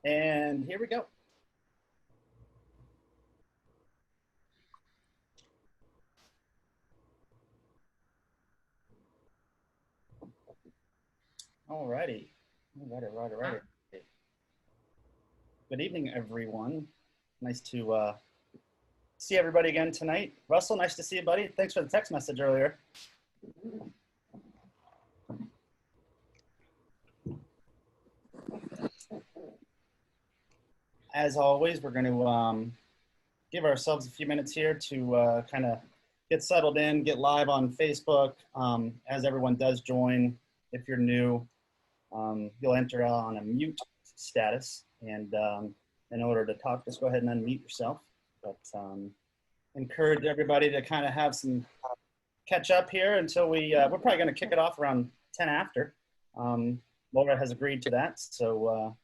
And here we go. Alrighty. Alrighty. Good evening, everyone. Nice to see everybody again tonight. Russell, nice to see you, buddy. Thanks for the text message earlier. As always, we're going to give ourselves a few minutes here to kind of get settled in, get live on Facebook. As everyone does join, if you're new, you'll enter on a mute status. And in order to talk, just go ahead and unmute yourself. But encourage everybody to kind of have some catch up here until we're probably going to kick it off around 10 after. Laura has agreed to that. So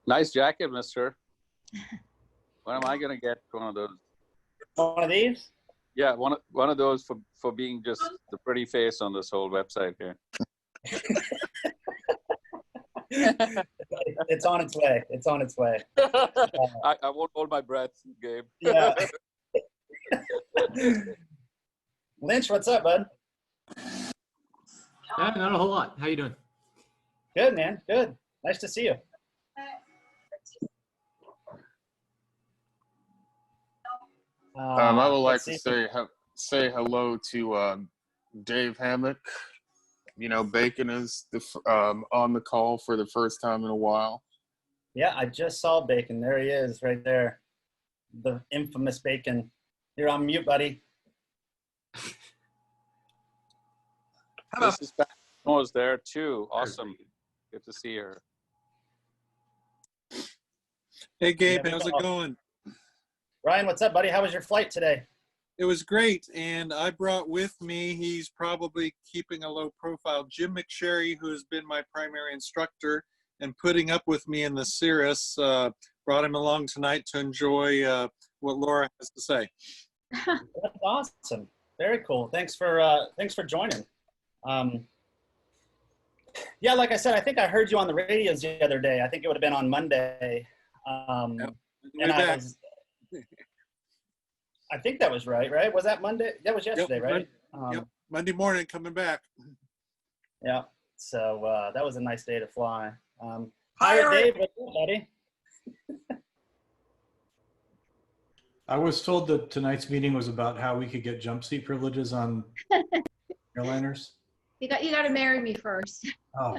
nice jacket, mister. When am I going to get one of those? One of these? Yeah, one of those for being just the pretty face on this whole website here. It's on its way. It's on its way. I won't hold my breath, Gabe. Yeah. Lynch, what's up, bud? Not a whole lot. How you doing? Good, man. Good. Nice to see you. I would like to say hello to Dave Hammock. You know, Bacon is on the call for the first time in a while. Yeah, I just saw Bacon. There he is, right there. The infamous Bacon. You're on mute, buddy. Mrs. Patton was there too. Awesome. Good to see her. Hey, Gabe, how's it going? Ryan, what's up, buddy? How was your flight today? It was great, and I brought with me, he's probably keeping a low profile, Jim McSherry, who has been my primary instructor and putting up with me in the Cirrus. Brought him along tonight to enjoy what Laura has to say. That's awesome. Very cool. Thanks for joining. Yeah, like I said, I think I heard you on the radios the other day. I think it would have been on Monday. Yep. And I think that was right? Was that Monday? That was yesterday, yep, right? Yep. Monday morning coming back. Yeah. So that was a nice day to fly. Hi, Dave. What's up, buddy? I was told that tonight's meeting was about how we could get jump seat privileges on airliners. You got to marry me first. Oh.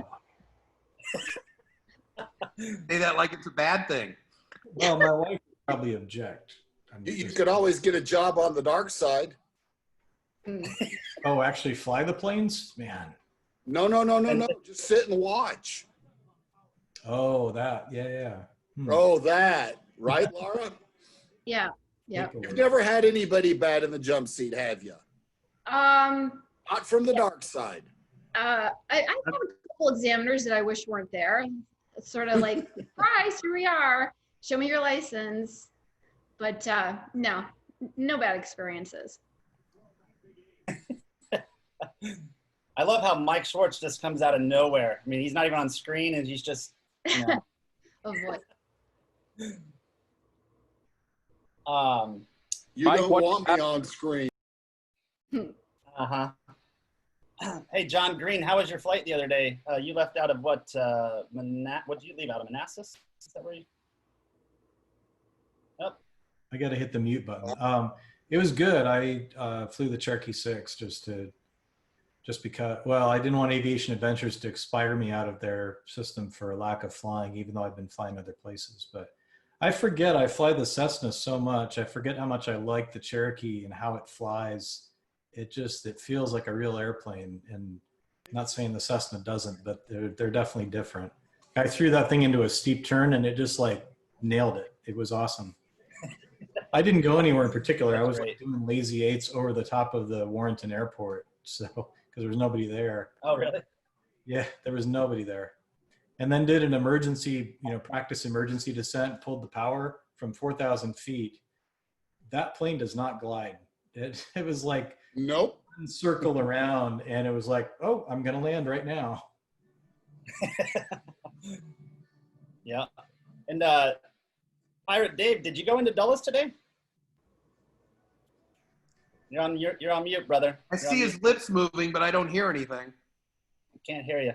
Say that like it's a bad thing. Well, my wife would probably object. You could always get a job on the dark side. Oh, actually fly the planes? Man. No. Just sit and watch. Oh, that. Yeah. Oh, that. Right, Laura? Yeah. You've never had anybody bad in the jump seat, have you? Not from the dark side. I have a couple examiners that I wish weren't there. It's sort of like, surprise, here we are. Show me your license. But no bad experiences. I love how Mike Schwartz just comes out of nowhere. I mean, he's not even on screen, and he's just, you know. Oh boy. You don't want me on screen. Uh-huh. Hey, John Green, how was your flight the other day? You left out of what did you leave out of, Manassas? Is that where you? Yep. I got to hit the mute button. It was good. I flew the Cherokee 6 just because, well, I didn't want Aviation Adventures to expire me out of their system for lack of flying, even though I've been flying other places. But I forget, I fly the Cessna so much. I forget how much I like the Cherokee and how it flies. It feels like a real airplane. And I'm not saying the Cessna doesn't, but they're definitely different. I threw that thing into a steep turn and it just like nailed it. It was awesome. I didn't go anywhere in particular. I was like doing lazy eights over the top of the Warrenton airport. So, because there was nobody there. Oh, really? Yeah, there was nobody there. And then did an emergency, practice emergency descent, pulled the power from 4,000 feet. That plane does not glide. It was like, nope. Circle around, and it was like, oh, I'm going to land right now. Yeah. And Pirate Dave, did you go into Dulles today? You're on mute, brother. I see his lips moving, but I don't hear anything. I can't hear you.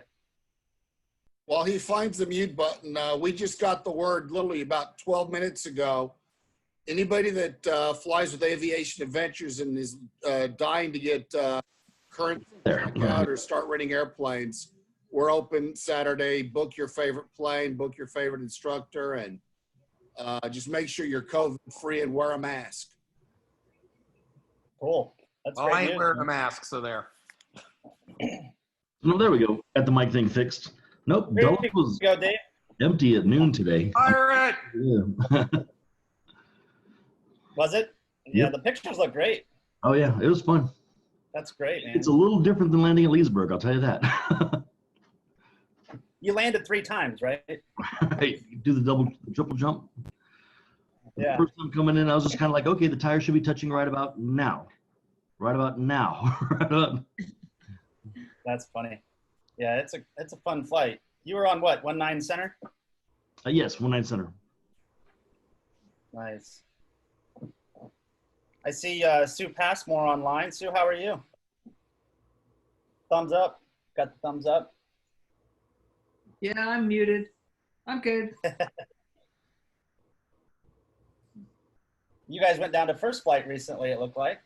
While he finds the mute button, we just got the word literally about 12 minutes ago. Anybody that flies with Aviation Adventures and is dying to get current out or start renting airplanes, we're open Saturday. Book your favorite plane, book your favorite instructor, and just make sure you're COVID-free and wear a mask. Cool. That's Well, great I ain't news, wearing a man. mask, so there. No, there we go. Got the mic thing fixed. Nope, There Dulles you was go, Dave. empty at noon today. Pirate! Yeah. Was it? Yeah, Yep. the pictures look great. Oh yeah, it was fun. That's great, man. It's a little different than landing at Leesburg, I'll tell you that. You landed 3 times, right? Hey, do the triple jump. Yeah. The first time coming in, I was just kind of like, okay, the tires should be touching right about now. Right about now. Right about. That's funny. Yeah, it's a fun flight. You were on what, 19 center? Yes, 19 center. Nice. I see Sue Passmore online. Sue, how are you? Thumbs up. Got the thumbs up. Yeah, I'm muted. I'm good. You guys went down to First Flight recently, it looked like.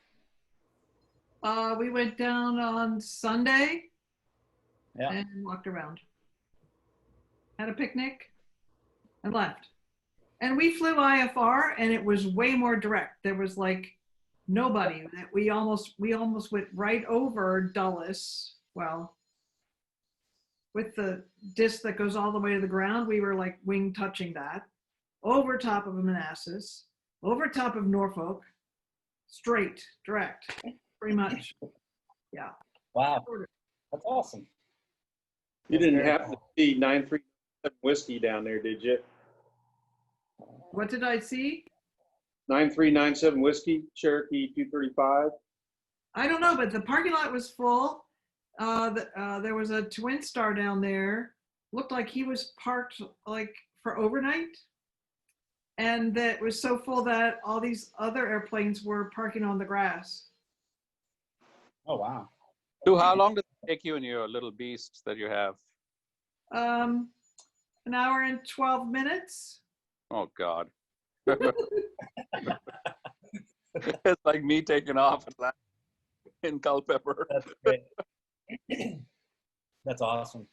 We went down on Sunday Yeah. and walked around. Had a picnic and left. And we flew IFR and it was way more direct. There was like nobody. That we almost went right over Dulles. Well, with the disc that goes all the way to the ground, we were like wing touching that. Over top of Manassas, over top of Norfolk, straight, direct, pretty much. Yeah. Wow. That's awesome. You didn't happen to see 937 whiskey down there, did you? What did I see? 9397 whiskey, Cherokee 235. I don't know, but the parking lot was full. There was a Twin Star down there. Looked like he was parked like for overnight. And that was so full that all these other airplanes were parking on the grass. Oh, wow. So how long does it take you in your little beast that you have? An hour and 12 minutes. Oh, God. It's like me taking off in Culpeper. That's great. That's awesome.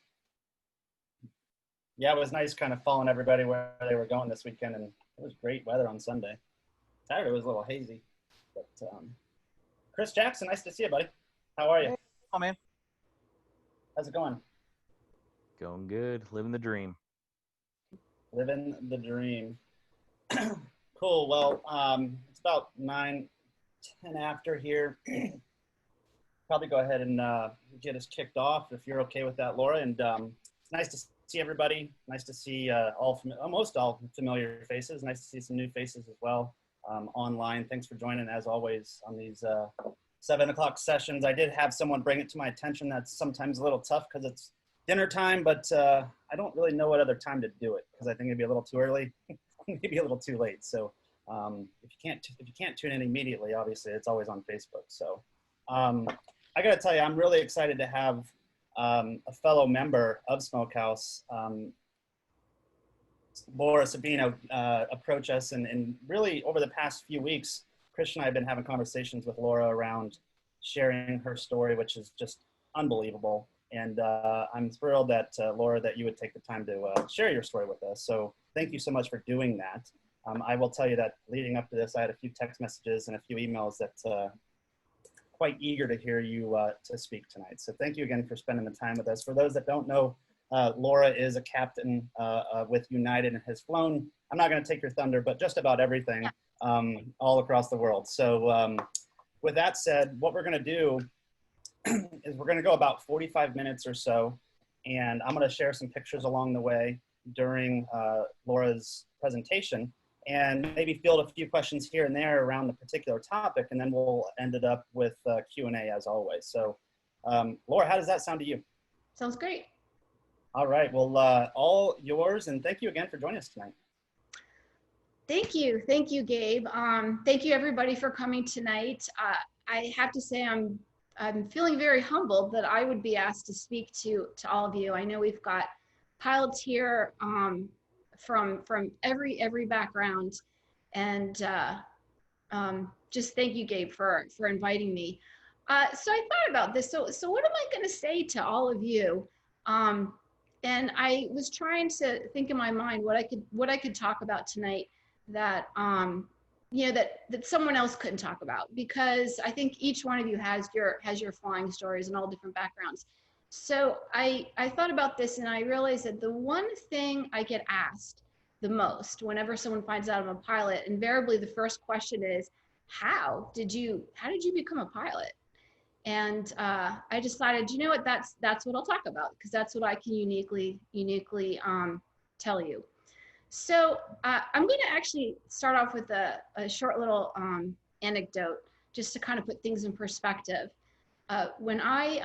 Yeah, it was nice kind of following everybody where they were going this weekend, and it was great weather on Sunday. Saturday was a little hazy, but Chris Jackson, nice to see you, buddy. How are you? Oh, man. How's it going? Going good. Living the dream. Living the dream. Cool. Well, it's about 9:10 after here. Probably go ahead and get us kicked off if you're okay with that, Laura. And it's nice to see everybody. Nice to see almost all familiar faces. Nice to see some new faces as well online. Thanks for joining, as always, on these 7 o'clock sessions. I did have someone bring it to my attention. That's sometimes a little tough because it's dinner time, but I don't really know what other time to do it because I think it'd be a little too early, maybe a little too late. So if you can't tune in immediately, obviously it's always on Facebook. So I got to tell you, I'm really excited to have a fellow member of Smokehouse, Laura Savino, approach us. And really over the past few weeks, Christian and I have been having conversations with Laura around sharing her story, which is just unbelievable. And I'm thrilled that, Laura, that you would take the time to share your story with us. So thank you so much for doing that. I will tell you that leading up to this, I had a few text messages and a few emails that quite eager to hear you to speak tonight. So thank you again for spending the time with us. For those that don't know, Laura is a captain with United and has flown, I'm not going to take your thunder, but just about everything all across the world. So with that said, what we're going to do is we're going to go about 45 minutes or so, and I'm going to share some pictures along the way during Laura's presentation, and maybe field a few questions here and there around the particular topic, and then we'll end it up with Q&A as always. So Laura, how does that sound to you? Sounds great. All right, well, all yours, and thank you again for joining us tonight. Thank you, Gabe. Thank you, everybody, for coming tonight. I have to say, I'm feeling very humbled that I would be asked to speak to all of you. I know we've got pilots here from every background, and just thank you, Gabe, for inviting me. So I thought about this. So what am I going to say to all of you? And I was trying to think in my mind what I could talk about tonight that that someone else couldn't talk about, because I think each one of you has your flying stories and all different backgrounds. So I thought about this, and I realized that the one thing I get asked the most whenever someone finds out I'm a pilot, invariably the first question is, how did you become a pilot? And I decided, you know what, that's what I'll talk about, because that's what I can uniquely tell you. So I'm going to actually start off with a short little anecdote, just to kind of put things in perspective. When I,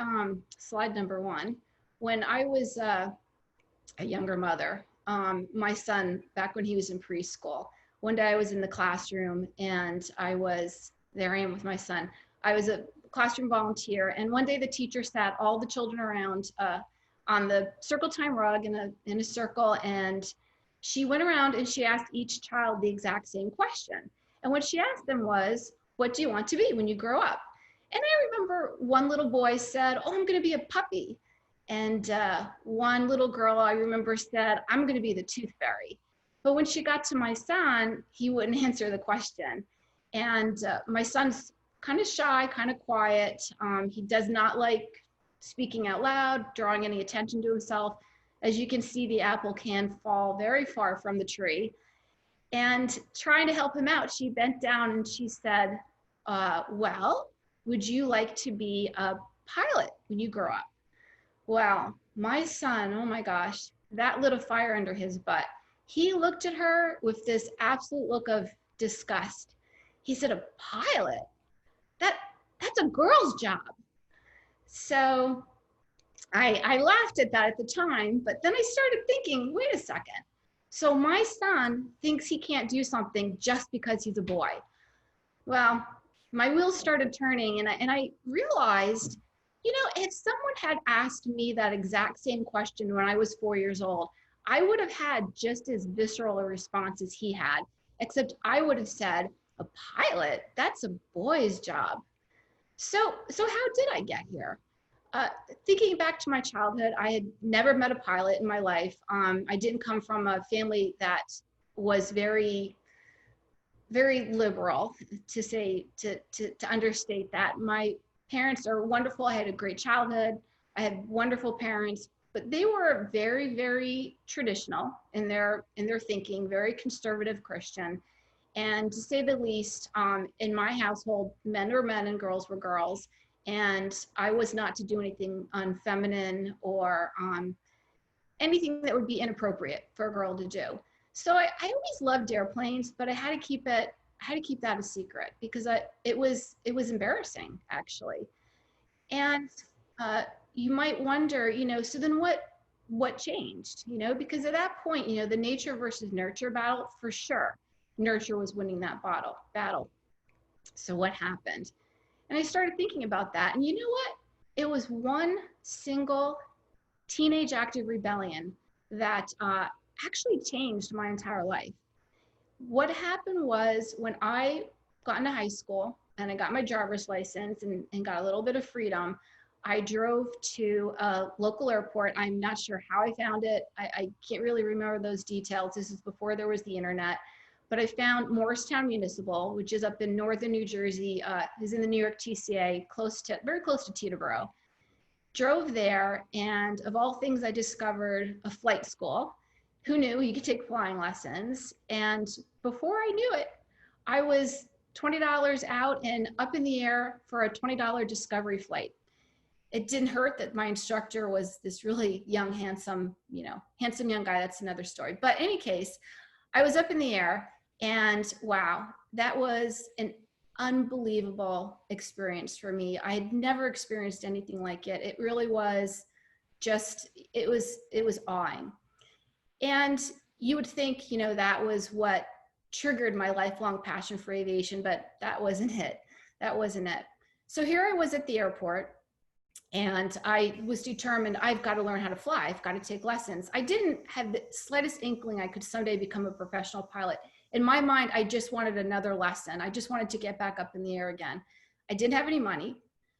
slide number 1, when I was a younger mother, my son, back when he was in preschool, one day I was in the classroom, and there I am with my son. I was a classroom volunteer, and one day the teacher sat all the children around on the circle time rug in a circle, and she went around and she asked each child the exact same question. And what she asked them was, what do you want to be when you grow up? And I remember one little boy said, oh, I'm going to be a puppy. And one little girl I remember said, I'm going to be the tooth fairy. But when she got to my son, he wouldn't answer the question. And my son's kind of shy, kind of quiet. He does not like speaking out loud, drawing any attention to himself. As you can see, the apple can fall very far from the tree. And trying to help him out, she bent down and she said, well, would you like to be a pilot when you grow up? Well, my son, oh my gosh, that lit a fire under his butt. He looked at her with this absolute look of disgust. He said, a pilot? That's a girl's job. So I laughed at that at the time, but then I started thinking, wait a second. So my son thinks he can't do something just because he's a boy. Well, my wheels started turning, and I realized, you know, if someone had asked me that exact same question when I was 4 years old, I would have had just as visceral a response as he had, except I would have said, a pilot? That's a boy's job. So how did I get here? Thinking back to my childhood, I had never met a pilot in my life. I didn't come from a family that was very, very liberal, to understate that. My parents are wonderful. I had a great childhood. I had wonderful parents, but they were very, very traditional in their thinking, very conservative Christian. And to say the least, in my household, men were men and girls were girls. And I was not to do anything unfeminine or anything that would be inappropriate for a girl to do. So I always loved airplanes, but I had to keep that a secret, because it was embarrassing, actually. And you might wonder, you know, so then what changed? You know, because at that point, you know, the nature versus nurture battle, for sure, nurture was winning that battle. So what happened? And I started thinking about that. And you know what? It was one single teenage act of rebellion that actually changed my entire life. What happened was, when I got into high school and I got my driver's license and got a little bit of freedom, I drove to a local airport. I'm not sure how I found it. I can't really remember those details. This is before there was the internet. But I found Morristown Municipal, which is up in northern New Jersey, is in the New York TCA, very close to Teterboro. Drove there, and of all things, I discovered a flight school. Who knew you could take flying lessons? And before I knew it, I was $20 out and up in the air for a $20 discovery flight. It didn't hurt that my instructor was this really young, handsome young guy. That's another story. But in any case, I was up in the air. And wow, that was an unbelievable experience for me. I had never experienced anything like it. It really was just, it was awing. And you would think, you know, that was what triggered my lifelong passion for aviation, but that wasn't it. That wasn't it. So here I was at the airport, and I was determined, I've got to learn how to fly. I've got to take lessons. I didn't have the slightest inkling I could someday become a professional pilot. In my mind, I just wanted another lesson. I just wanted to get back up in the air again. I didn't have any money.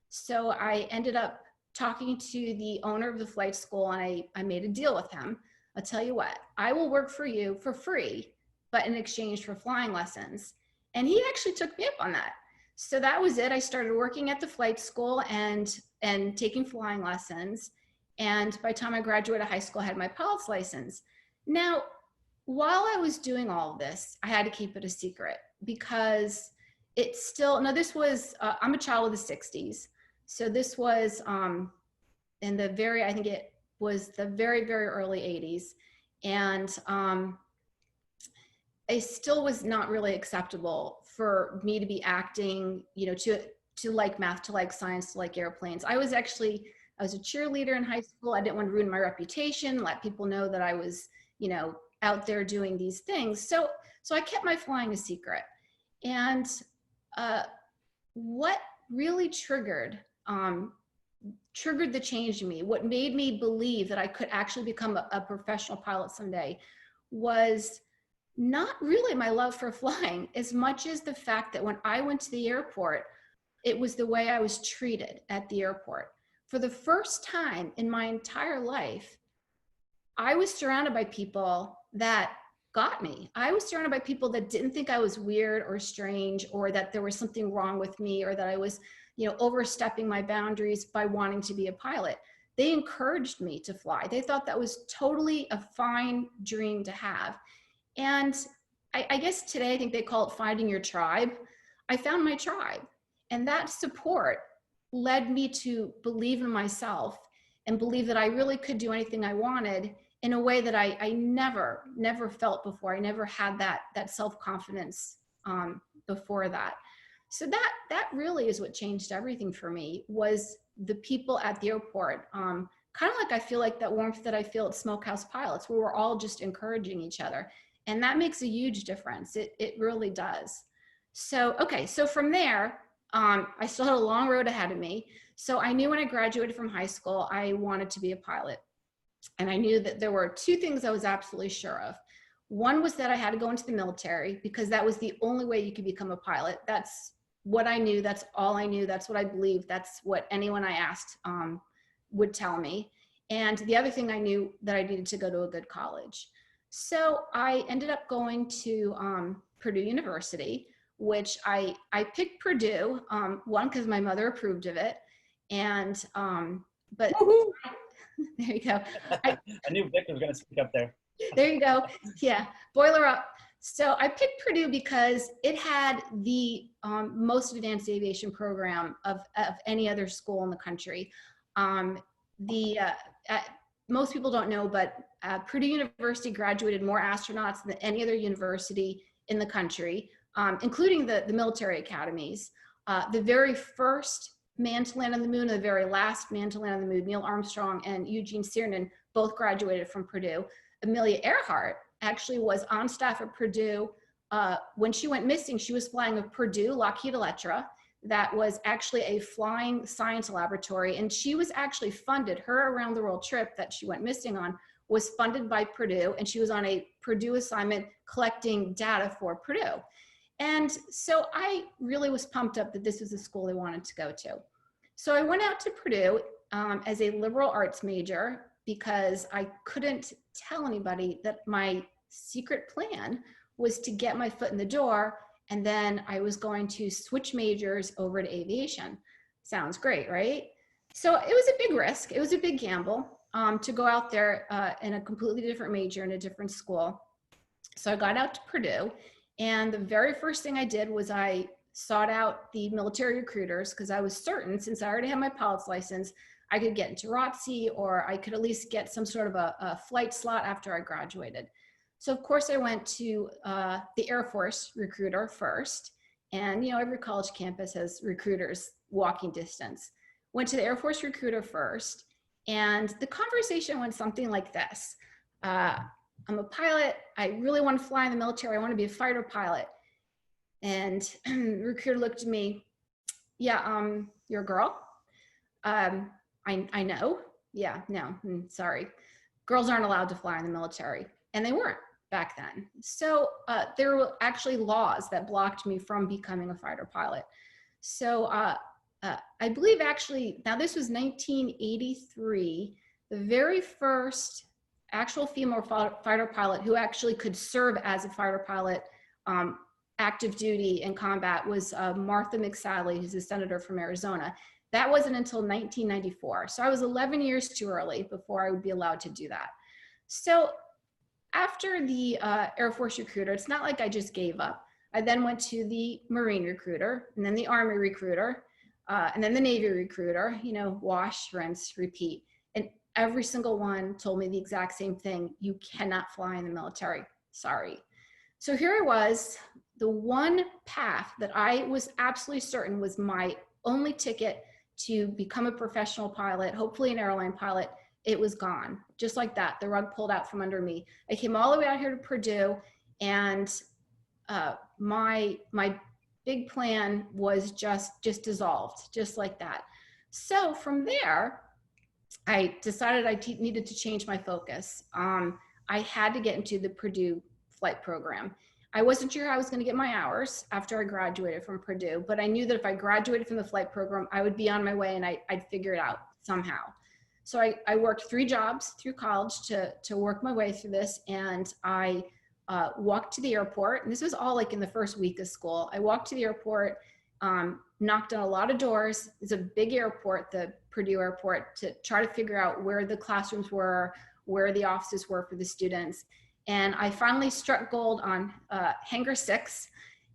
So I ended up talking to the owner of the flight school, and I made a deal with him. I'll tell you what, I will work for you for free, but in exchange for flying lessons. And he actually took me up on that. So that was it. I started working at the flight school and taking flying lessons. And by the time I graduated high school, I had my pilot's license. Now, while I was doing all of this, I had to keep it a secret because it's still, now this was, I'm a child of the 60s. So this was in the very, I think it was the very, very early 80s. And it still was not really acceptable for me to be acting, you know, to like math, to like science, to like airplanes. I was a cheerleader in high school. I didn't want to ruin my reputation, let people know that I was, you know, out there doing these things. So I kept my flying a secret. And what really triggered the change in me, what made me believe that I could actually become a professional pilot someday, was not really my love for flying as much as the fact that when I went to the airport, it was the way I was treated at the airport. For the first time in my entire life, I was surrounded by people that got me. I was surrounded by people that didn't think I was weird or strange, or that there was something wrong with me, or that I was, you know, overstepping my boundaries by wanting to be a pilot. They encouraged me to fly. They thought that was totally a fine dream to have. And I guess today, I think they call it finding your tribe. I found my tribe, and that support led me to believe in myself and believe that I really could do anything I wanted in a way that I never felt before. I never had that self-confidence before that. So that really is what changed everything for me, was the people at the airport. Kind of like I feel like that warmth that I feel at Smokehouse Pilots, where we're all just encouraging each other. And that makes a huge difference. It really does. So, okay, so from there, I still had a long road ahead of me. So I knew when I graduated from high school, I wanted to be a pilot. And I knew that there were two things I was absolutely sure of. One was that I had to go into the military, because that was the only way you could become a pilot. That's what I knew. That's all I knew. That's what I believed. That's what anyone I asked would tell me. And the other thing I knew, that I needed to go to a good college. So I ended up going to Purdue University, which I picked Purdue, one, because my mother approved of it. And, but there you go. I knew Vic was going to speak up there. There you go. Yeah, boiler up. So I picked Purdue because it had the most advanced aviation program of any other school in the country. Most people don't know, but Purdue University graduated more astronauts than any other university in the country, including the military academies. The very first man to land on the moon and the very last man to land on the moon, Neil Armstrong and Eugene Cernan, both graduated from Purdue. Amelia Earhart actually was on staff at Purdue. When she went missing, she was flying a Purdue Lockheed Electra that was actually a flying science laboratory, and she was actually funded, her around the world trip that she went missing on was funded by Purdue, and she was on a Purdue assignment collecting data for Purdue. And so I really was pumped up that this was a school I wanted to go to. So I went out to Purdue as a liberal arts major, because I couldn't tell anybody that my secret plan was to get my foot in the door, and then I was going to switch majors over to aviation. Sounds great, right? So it was a big risk. It was a big gamble to go out there in a completely different major in a different school. So I got out to Purdue, and the very first thing I did was I sought out the military recruiters, because I was certain, since I already had my pilot's license, I could get into ROTC, or I could at least get some sort of a flight slot after I graduated. So of course I went to the Air Force recruiter first, and you know, every college campus has recruiters walking distance. Went to the Air Force recruiter first, and the conversation went something like this. I'm a pilot. I really want to fly in the military. I want to be a fighter pilot. And the recruiter looked at me, yeah, you're a girl? I know. Yeah, no, sorry. Girls aren't allowed to fly in the military. And they weren't back then. So there were actually laws that blocked me from becoming a fighter pilot. So I believe actually, now this was 1983, the very first actual female fighter pilot who actually could serve as a fighter pilot, active duty in combat, was Martha McSally, who's a senator from Arizona. That wasn't until 1994. So I was 11 years too early before I would be allowed to do that. So after the Air Force recruiter, it's not like I just gave up. I then went to the Marine recruiter, and then the Army recruiter, and then the Navy recruiter, you know, wash, rinse, repeat. And every single one told me the exact same thing. You cannot fly in the military. Sorry. So here I was, the one path that I was absolutely certain was my only ticket to become a professional pilot, hopefully an airline pilot. It was gone. Just like that, the rug pulled out from under me. I came all the way out here to Purdue, and my big plan was just dissolved, just like that. So from there, I decided I needed to change my focus. I had to get into the Purdue flight program. I wasn't sure how I was going to get my hours after I graduated from Purdue, but I knew that if I graduated from the flight program, I would be on my way, and I'd figure it out somehow. So I worked 3 jobs through college to work my way through this, and I walked to the airport, and this was all like in the first week of school. I walked to the airport, knocked on a lot of doors. It's a big airport, the Purdue airport, to try to figure out where the classrooms were, where the offices were for the students. And I finally struck gold on Hangar 6,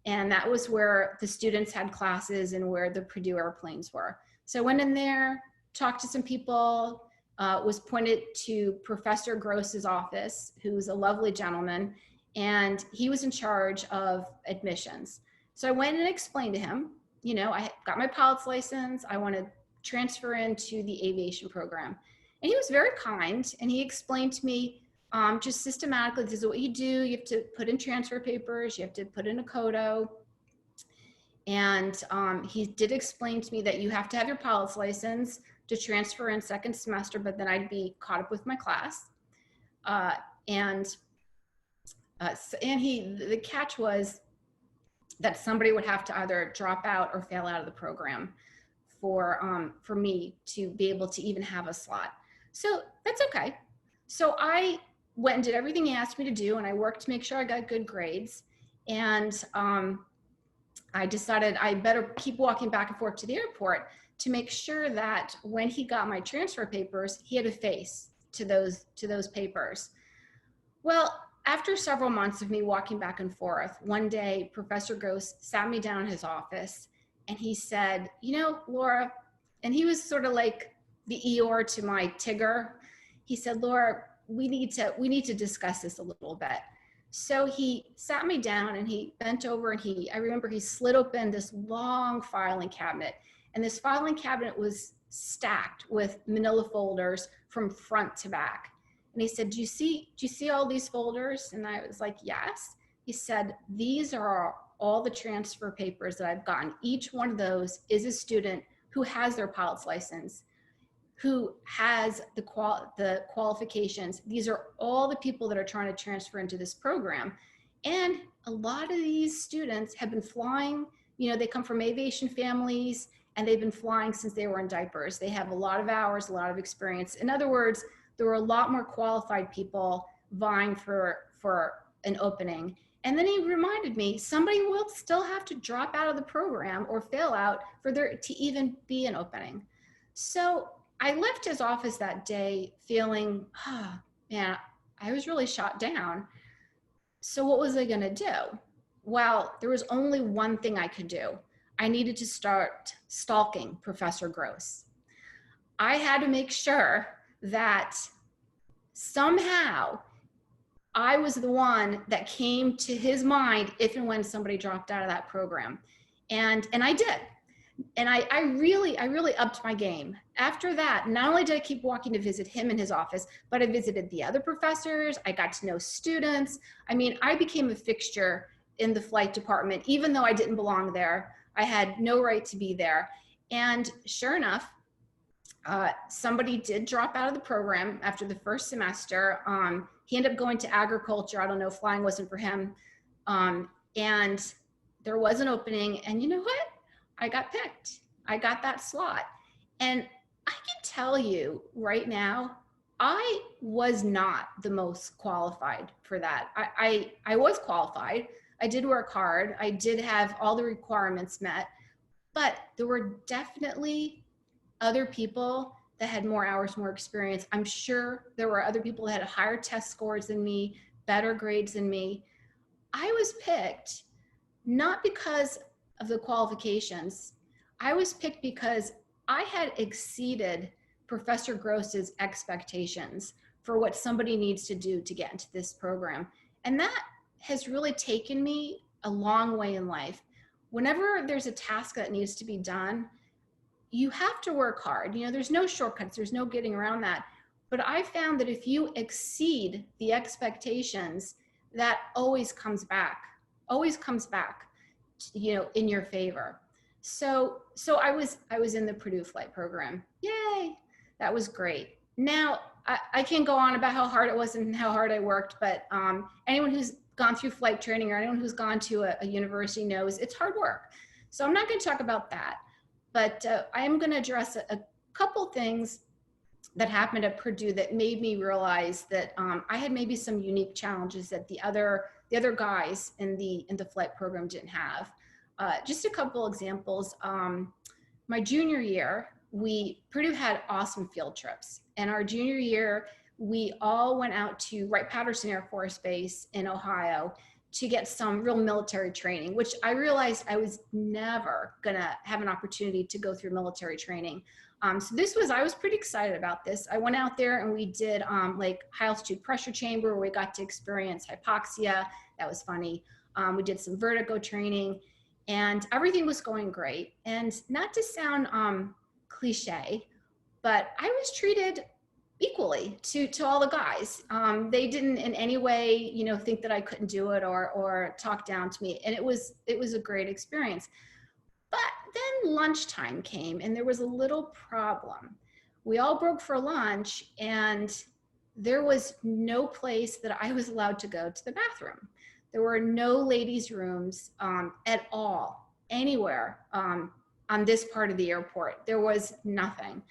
and that was where the students had classes and where the Purdue airplanes were. So I went in there, talked to some people, was pointed to Professor Gross's office, who's a lovely gentleman, and he was in charge of admissions. So I went and explained to him, you know, I got my pilot's license, I want to transfer into the aviation program. And he was very kind, and he explained to me just systematically, this is what you do. You have to put in transfer papers, you have to put in a CODO. And he did explain to me that you have to have your pilot's license to transfer in second semester, but then I'd be caught up with my class. The catch was that somebody would have to either drop out or fail out of the program for me to be able to even have a slot. So that's okay. So I went and did everything he asked me to do, and I worked to make sure I got good grades. And I decided I better keep walking back and forth to the airport to make sure that when he got my transfer papers, he had a face to those papers. Well, after several months of me walking back and forth, one day Professor Gross sat me down in his office, and he said, you know, Laura, and he was sort of like the Eeyore to my Tigger. He said, Laura, we need to discuss this a little bit. So he sat me down, and he bent over, and I remember he slid open this long filing cabinet, and this filing cabinet was stacked with manila folders from front to back. And he said, do you see all these folders? And I was like, yes. He said, these are all the transfer papers that I've gotten. Each one of those is a student who has their pilot's license, who has the qualifications. These are all the people that are trying to transfer into this program. And a lot of these students have been flying, you know, they come from aviation families, and they've been flying since they were in diapers. They have a lot of hours, a lot of experience. In other words, there were a lot more qualified people vying for an opening. And then he reminded me, somebody will still have to drop out of the program or fail out for there to even be an opening. So I left his office that day feeling, oh, man, I was really shot down. So what was I gonna do? Well, there was only one thing I could do. I needed to start stalking Professor Gross. I had to make sure that somehow I was the one that came to his mind if and when somebody dropped out of that program. And I did. And I really upped my game. After that, not only did I keep walking to visit him in his office, but I visited the other professors. I got to know students. I mean, I became a fixture in the flight department, even though I didn't belong there. I had no right to be there. And sure enough, somebody did drop out of the program after the first semester. He ended up going to agriculture. I don't know, flying wasn't for him. And there was an opening, and you know what? I got picked. I got that slot. And I can tell you right now, I was not the most qualified for that. I was qualified. I did work hard. I did have all the requirements met, but there were definitely other people that had more hours, more experience. I'm sure there were other people that had higher test scores than me, better grades than me. I was picked not because of the qualifications. I was picked because I had exceeded Professor Gross's expectations for what somebody needs to do to get into this program. And that has really taken me a long way in life. Whenever there's a task that needs to be done, you have to work hard. You know, there's no shortcuts, there's no getting around that. But I found that if you exceed the expectations, that always comes back, you know, in your favor. So I was in the Purdue flight program. Yay, that was great. Now I can go on about how hard it was and how hard I worked, but anyone who's gone through flight training or anyone who's gone to a university knows it's hard work. So I'm not going to talk about that, but I am going to address a couple things that happened at Purdue that made me realize that I had maybe some unique challenges that the other guys in the flight program didn't have. Just a couple examples. My junior year, Purdue had awesome field trips, and our junior year, we all went out to Wright-Patterson Air Force Base in Ohio to get some real military training, which I realized I was never gonna have an opportunity to go through military training. So I was pretty excited about this. I went out there and we did like high altitude pressure chamber where we got to experience hypoxia. That was funny. We did some vertigo training and everything was going great. And not to sound cliche, but I was treated equally to all the guys. They didn't in any way, you know, think that I couldn't do it or talk down to me. And it was a great experience. But then lunchtime came and there was a little problem. We all broke for lunch and there was no place that I was allowed to go to the bathroom. There were no ladies' rooms at all, anywhere on this part of the airport. There was nothing.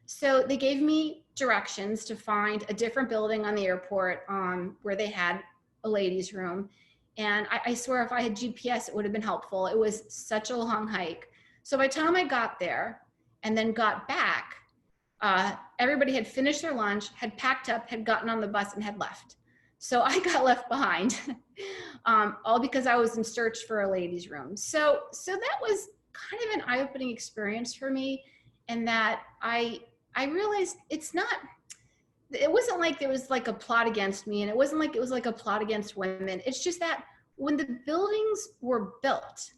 So they gave me directions to find a different building on the airport where they had a ladies' room. And I swear if I had GPS, it would have been helpful. It was such a long hike. So by the time I got there and then got back, everybody had finished their lunch, had packed up, had gotten on the bus and had left. So I got left behind, all because I was in search for a ladies' room. So that was kind of an eye-opening experience for me, in that I realized it wasn't like there was like a plot against me, and it wasn't like it was like a plot against women. It's just that when the buildings were built,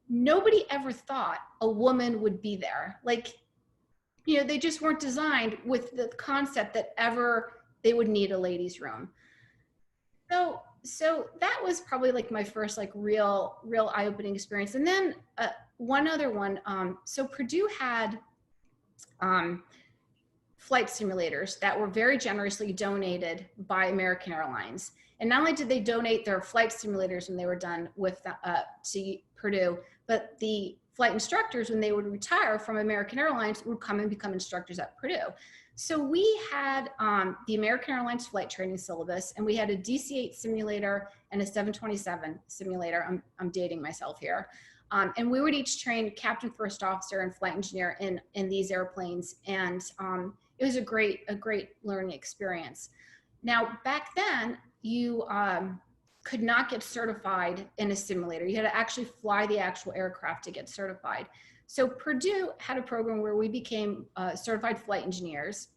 nobody ever thought a woman would be there. Like, you know, they just weren't designed with the concept that ever they would need a ladies' room. So that was probably like my first like real eye-opening experience. And then one other one, so Purdue had flight simulators that were very generously donated by American Airlines. And not only did they donate their flight simulators when they were done with to Purdue, but the flight instructors, when they would retire from American Airlines, would come and become instructors at Purdue. So we had the American Airlines flight training syllabus, and we had a DC-8 simulator and a 727 simulator. I'm dating myself here. And we would each train captain, first officer, and flight engineer in these airplanes. And it was a great learning experience. Now, back then, you could not get certified in a simulator. You had to actually fly the actual aircraft to get certified. So Purdue had a program where we became certified flight engineers.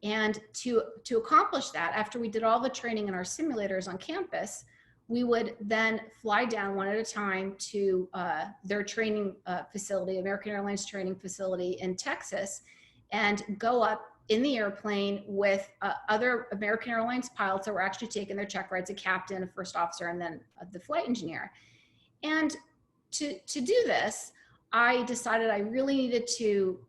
And to accomplish that, after we did all the training in our simulators on campus, we would then fly down one at a time to their training facility, American Airlines training facility in Texas, and go up in the airplane with other American Airlines pilots that were actually taking their check rides, a captain, a first officer, and then the flight engineer. And to do this, I decided I really needed to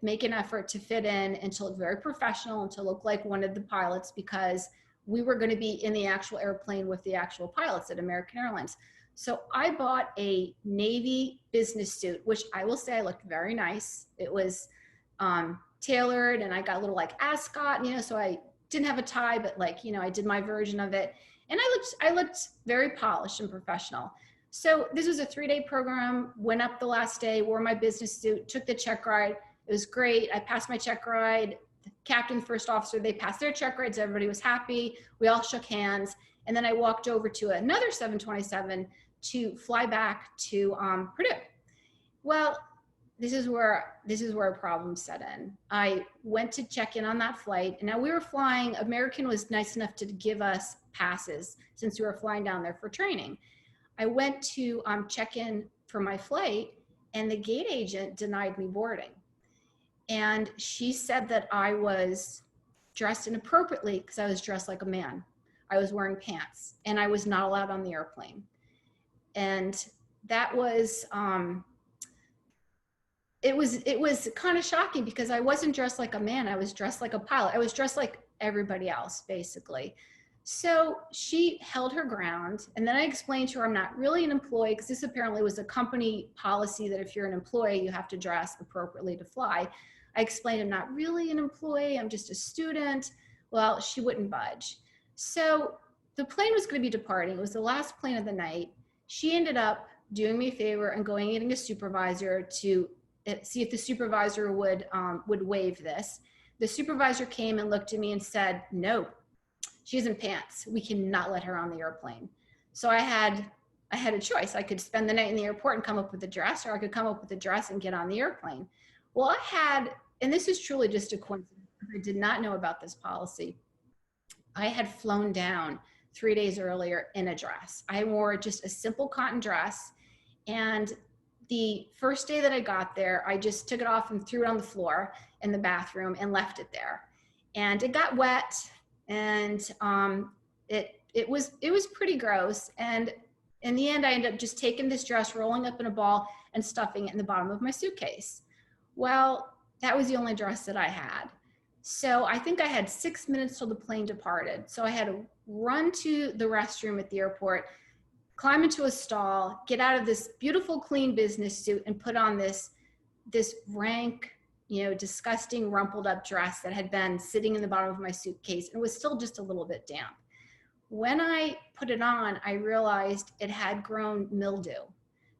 make an effort to fit in and to look very professional and to look like one of the pilots, because we were going to be in the actual airplane with the actual pilots at American Airlines. So I bought a Navy business suit, which I will say I looked very nice. It was tailored, and I got a little like ascot, you know, so I didn't have a tie, but like, you know, I did my version of it. And I looked very polished and professional. So this was a 3-day program, went up the last day, wore my business suit, took the check ride. It was great. I passed my check ride. The captain, first officer, they passed their check rides. Everybody was happy. We all shook hands. And then I walked over to another 727 to fly back to Purdue. Well, this is where a problem set in. I went to check in on that flight, and now we were flying. American was nice enough to give us passes since we were flying down there for training. I went to check in for my flight, and the gate agent denied me boarding. And she said that I was dressed inappropriately because I was dressed like a man. I was wearing pants, and I was not allowed on the airplane. And that was, it was kind of shocking because I wasn't dressed like a man. I was dressed like a pilot. I was dressed like everybody else, basically. So she held her ground, and then I explained to her I'm not really an employee, because this apparently was a company policy that if you're an employee, you have to dress appropriately to fly. I explained I'm not really an employee, I'm just a student. Well, she wouldn't budge. So the plane was going to be departing. It was the last plane of the night. She ended up doing me a favor and going and getting a supervisor to see if the supervisor would waive this. The supervisor came and looked at me and said, no, she's in pants. We cannot let her on the airplane. So I had a choice. I could spend the night in the airport and come up with a dress, or I could come up with a dress and get on the airplane. Well, I had, and this is truly just a coincidence, I did not know about this policy. I had flown down 3 days earlier in a dress. I wore just a simple cotton dress, and the first day that I got there, I just took it off and threw it on the floor in the bathroom and left it there. And it got wet, and it was pretty gross. And in the end, I ended up just taking this dress, rolling up in a ball, and stuffing it in the bottom of my suitcase. Well, that was the only dress that I had. So I think I had 6 minutes till the plane departed. So I had to run to the restroom at the airport, climb into a stall, get out of this beautiful, clean business suit, and put on this rank, you know, disgusting, rumpled up dress that had been sitting in the bottom of my suitcase and was still just a little bit damp. When I put it on, I realized it had grown mildew.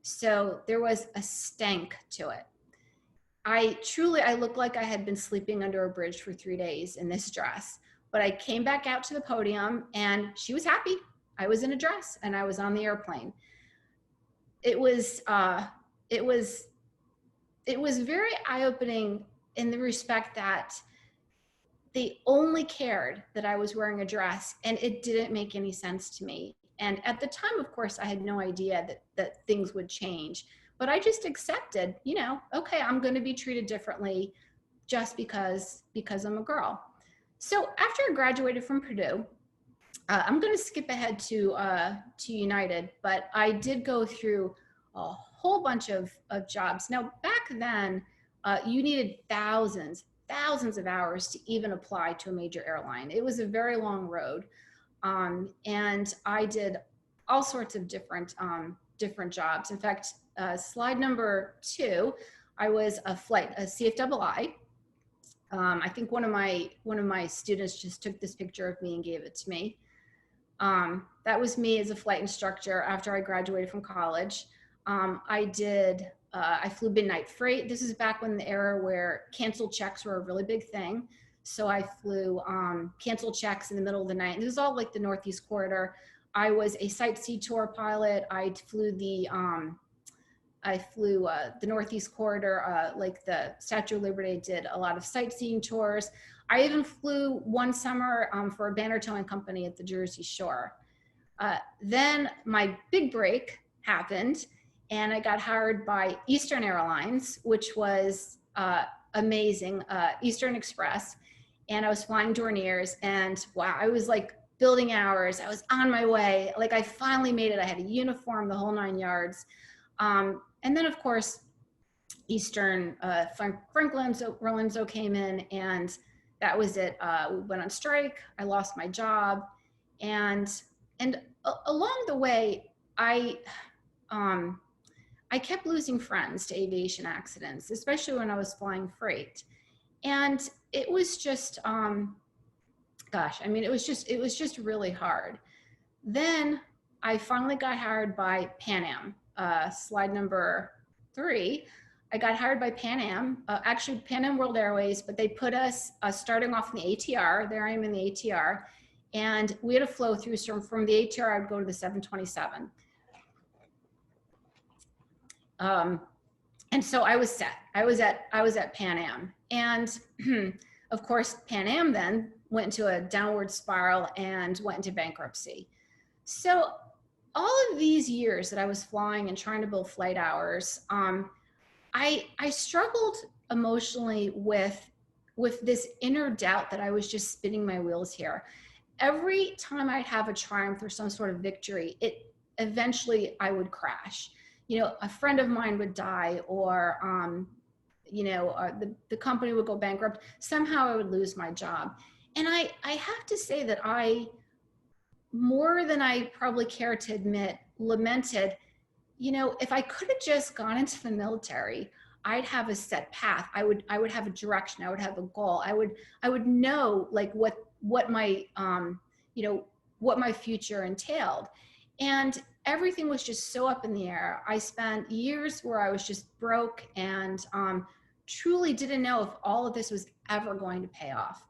So there was a stank to it. I looked like I had been sleeping under a bridge for 3 days in this dress, but I came back out to the podium and she was happy. I was in a dress and I was on the airplane. It was very eye-opening in the respect that they only cared that I was wearing a dress, and it didn't make any sense to me. And at the time, of course, I had no idea that things would change, but I just accepted, you know, okay, I'm going to be treated differently just because I'm a girl. So after I graduated from Purdue, I'm going to skip ahead to United, but I did go through a whole bunch of jobs. Now, back then, you needed thousands of hours to even apply to a major airline. It was a very long road. And I did all sorts of different jobs. In fact, slide number 2, I was a CFII. I think one of my students just took this picture of me and gave it to me. That was me as a flight instructor after I graduated from college. I flew midnight freight. This is back when the era where canceled checks were a really big thing. So I flew canceled checks in the middle of the night. And this was all like the Northeast corridor. I was a sightsee tour pilot. I flew the Northeast corridor, like the Statue of Liberty. Did a lot of sightseeing tours. I even flew one summer for a banner towing company at the Jersey Shore. Then my big break happened, and I got hired by Eastern Airlines, which was amazing, Eastern Express. And I was flying Dorniers, and wow, I was like building hours. I was on my way. Like, I finally made it. I had a uniform, the whole 9 yards. And then, of course, Eastern, Frank Lorenzo came in, and that was it. We went on strike. I lost my job. And along the way, I kept losing friends to aviation accidents, especially when I was flying freight. And it was just, gosh, I mean, it was just really hard. Then I finally got hired by Pan Am, slide number 3. I got hired by Pan Am, actually Pan Am World Airways, but they put us starting off in the ATR. There I am in the ATR. And we had a flow through, so from the ATR, I would go to the 727. And so I was set. I was at Pan Am. And of course, Pan Am then went into a downward spiral and went into bankruptcy. So all of these years that I was flying and trying to build flight hours, I struggled emotionally with this inner doubt that I was just spinning my wheels here. Every time I'd have a triumph or some sort of victory, eventually I would crash. You know, a friend of mine would die, or the company would go bankrupt. Somehow I would lose my job. And I have to say that I, more than I probably care to admit, lamented, you know, if I could have just gone into the military, I'd have a set path. I would have a direction. I would have a goal. I would know like what my what my future entailed. And everything was just so up in the air. I spent years where I was just broke and truly didn't know if all of this was ever going to pay off.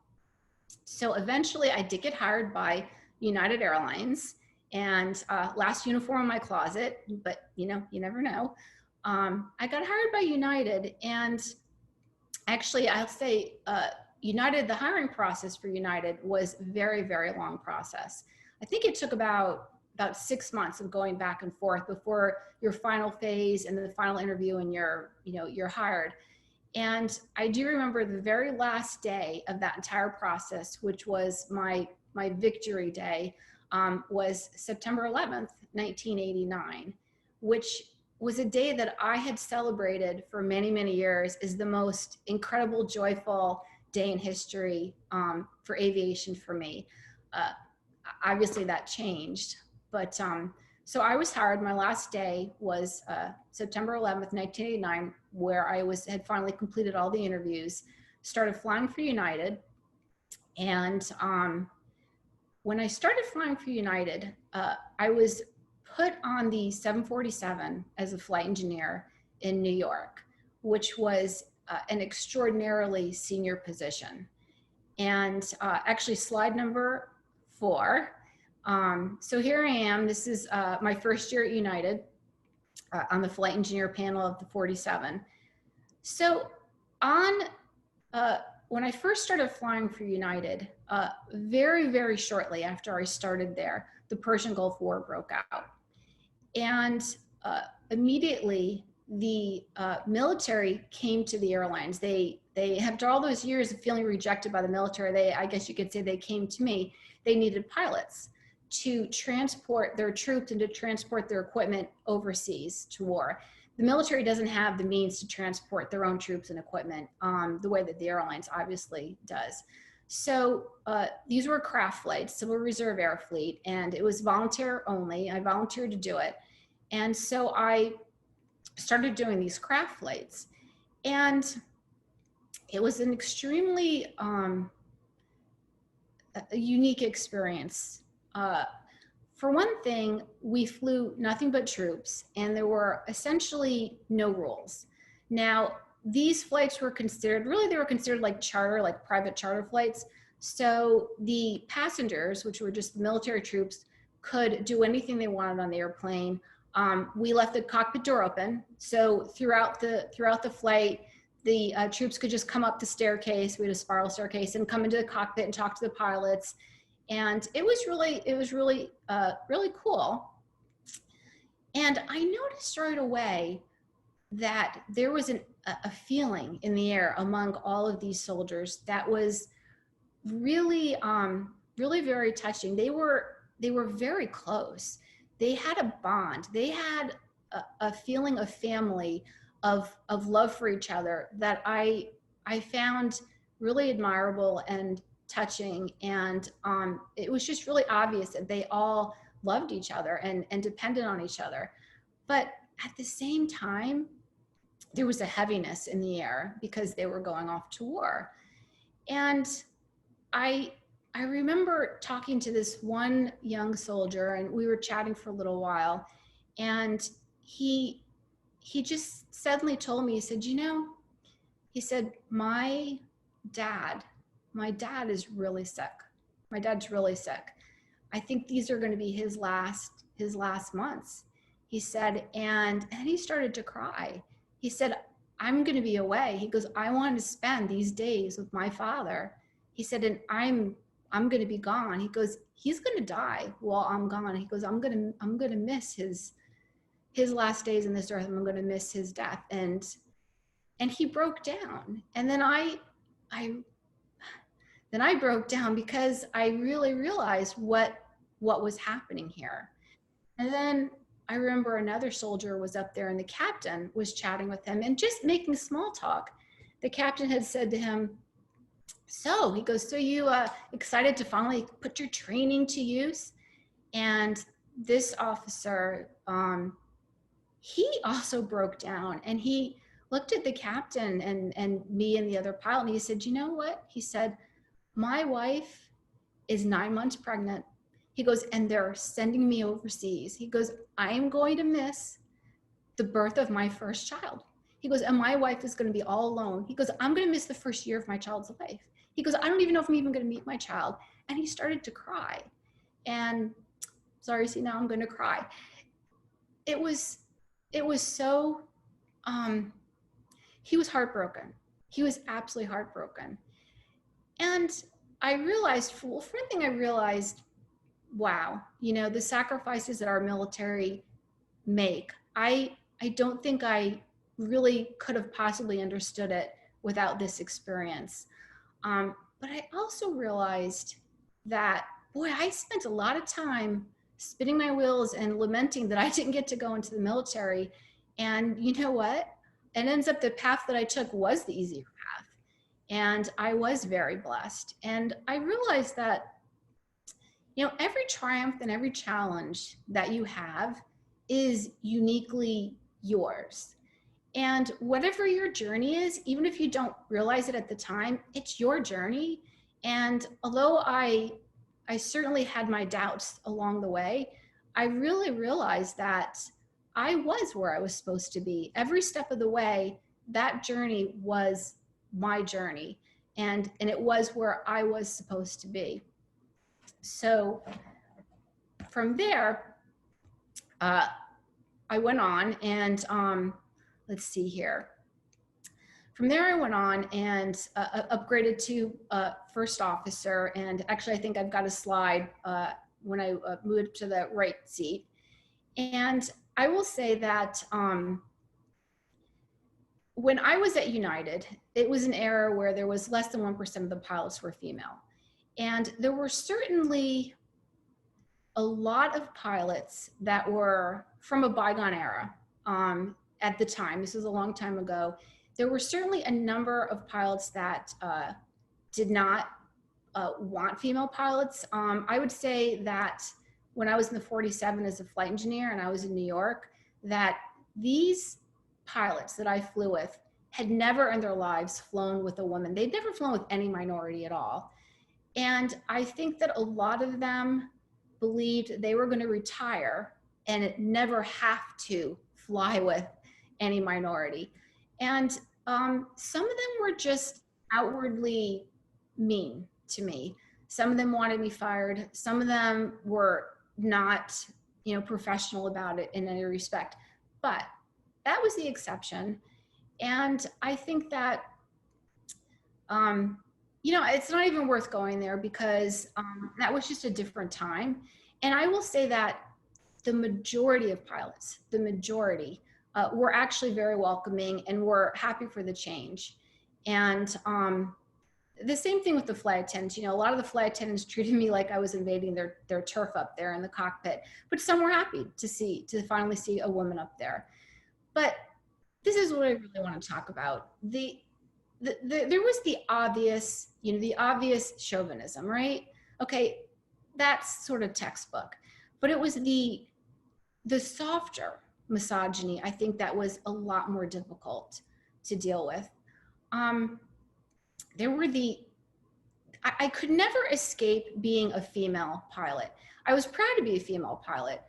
So eventually I did get hired by United Airlines, and last uniform in my closet, but you know, you never know. I got hired by United, and actually I'll say United, the hiring process for United was very, very long process. I think it took about 6 months of going back and forth before your final phase and the final interview, and you're hired. And I do remember the very last day of that entire process, which was my victory day, was September 11th, 1989, which was a day that I had celebrated for many, many years as the most incredible, joyful day in history for aviation for me. Obviously that changed, but so I was hired. My last day was September 11th, 1989, where I had finally completed all the interviews, started flying for United. And when I started flying for United, I was put on the 747 as a flight engineer in New York, which was an extraordinarily senior position. And actually slide number 4. So here I am. This is my first year at United on the flight engineer panel of the 47. So when I first started flying for United, very, very shortly after I started there, the Persian Gulf War broke out. And immediately the military came to the airlines. They after all those years of feeling rejected by the military, I guess you could say they came to me. They needed pilots to transport their troops and to transport their equipment overseas to war. The military doesn't have the means to transport their own troops and equipment the way that the airlines obviously does. So these were craft flights, Civil Reserve Air Fleet, and it was volunteer only. I volunteered to do it. And so I started doing these craft flights. And it was an extremely unique experience. For one thing, we flew nothing but troops, and there were essentially no rules. Now, these flights were considered, really they were considered like charter, like private charter flights. So the passengers, which were just the military troops, could do anything they wanted on the airplane. We left the cockpit door open. So throughout the flight, the troops could just come up the staircase. We had a spiral staircase and come into the cockpit and talk to the pilots. And it was really cool. And I noticed right away that there was a feeling in the air among all of these soldiers that was really, really very touching. They were very close. They had a bond. They had a feeling of family, of love for each other that I found really admirable and touching. And it was just really obvious that they all loved each other and depended on each other. But at the same time, there was a heaviness in the air because they were going off to war. And I remember talking to this one young soldier, and we were chatting for a little while, and he just suddenly told me, he said, he said, my dad is really sick. My dad's really sick. I think these are going to be his last months. He said, and he started to cry. He said, I'm going to be away. He goes, I want to spend these days with my father. He said, and I'm going to be gone. He goes, he's going to die while I'm gone. He goes, I'm going to miss his last days in this earth. I'm going to miss his death. And he broke down. And then I broke down because I really realized what was happening here. And then I remember another soldier was up there and the captain was chatting with him and just making small talk. The captain had said to him, so he goes, so you excited to finally put your training to use? And this officer, he also broke down, and he looked at the captain and me and the other pilot, and he said, you know what? He said, my wife is 9 months pregnant. He goes, and they're sending me overseas. He goes, I am going to miss the birth of my first child. He goes, and my wife is going to be all alone. He goes, I'm going to miss the first year of my child's life. He goes, I don't even know if I'm even going to meet my child. And he started to cry. And sorry, see, now I'm going to cry. It was so, he was heartbroken. He was absolutely heartbroken. And I realized, well, for one thing, I realized, wow, the sacrifices that our military make, I don't think I really could have possibly understood it without this experience. But I also realized that, boy, I spent a lot of time spinning my wheels and lamenting that I didn't get to go into the military. And you know what? It ends up the path that I took was the easier path. And I was very blessed. And I realized that, every triumph and every challenge that you have is uniquely yours. And whatever your journey is, even if you don't realize it at the time, it's your journey. And although I certainly had my doubts along the way, I really realized that I was where I was supposed to be. Every step of the way, that journey was my journey. And it was where I was supposed to be. So from there, I went on and let's see here. From there, I went on and upgraded to first officer. And actually, I think I've got a slide when I moved to the right seat. And I will say that when I was at United, it was an era where there was less than 1% of the pilots were female. And there were certainly a lot of pilots that were from a bygone era at the time. This was a long time ago. There were certainly a number of pilots that did not want female pilots. I would say that when I was in the 47 as a flight engineer and I was in New York, that these pilots that I flew with had never in their lives flown with a woman. They'd never flown with any minority at all. And I think that a lot of them believed they were going to retire and never have to fly with any minority. And some of them were just outwardly mean to me. Some of them wanted me fired. Some of them were not, professional about it in any respect. But that was the exception. And I think that, it's not even worth going there because that was just a different time. And I will say that the majority of pilots, were actually very welcoming and were happy for the change. And the same thing with the flight attendants. A lot of the flight attendants treated me like I was invading their turf up there in the cockpit, but some were happy to finally see a woman up there. But this is what I really want to talk about. There was the obvious, the obvious chauvinism, right? Okay, that's sort of textbook. But it was the softer misogyny, I think, that was a lot more difficult to deal with. There were I could never escape being a female pilot. I was proud to be a female pilot,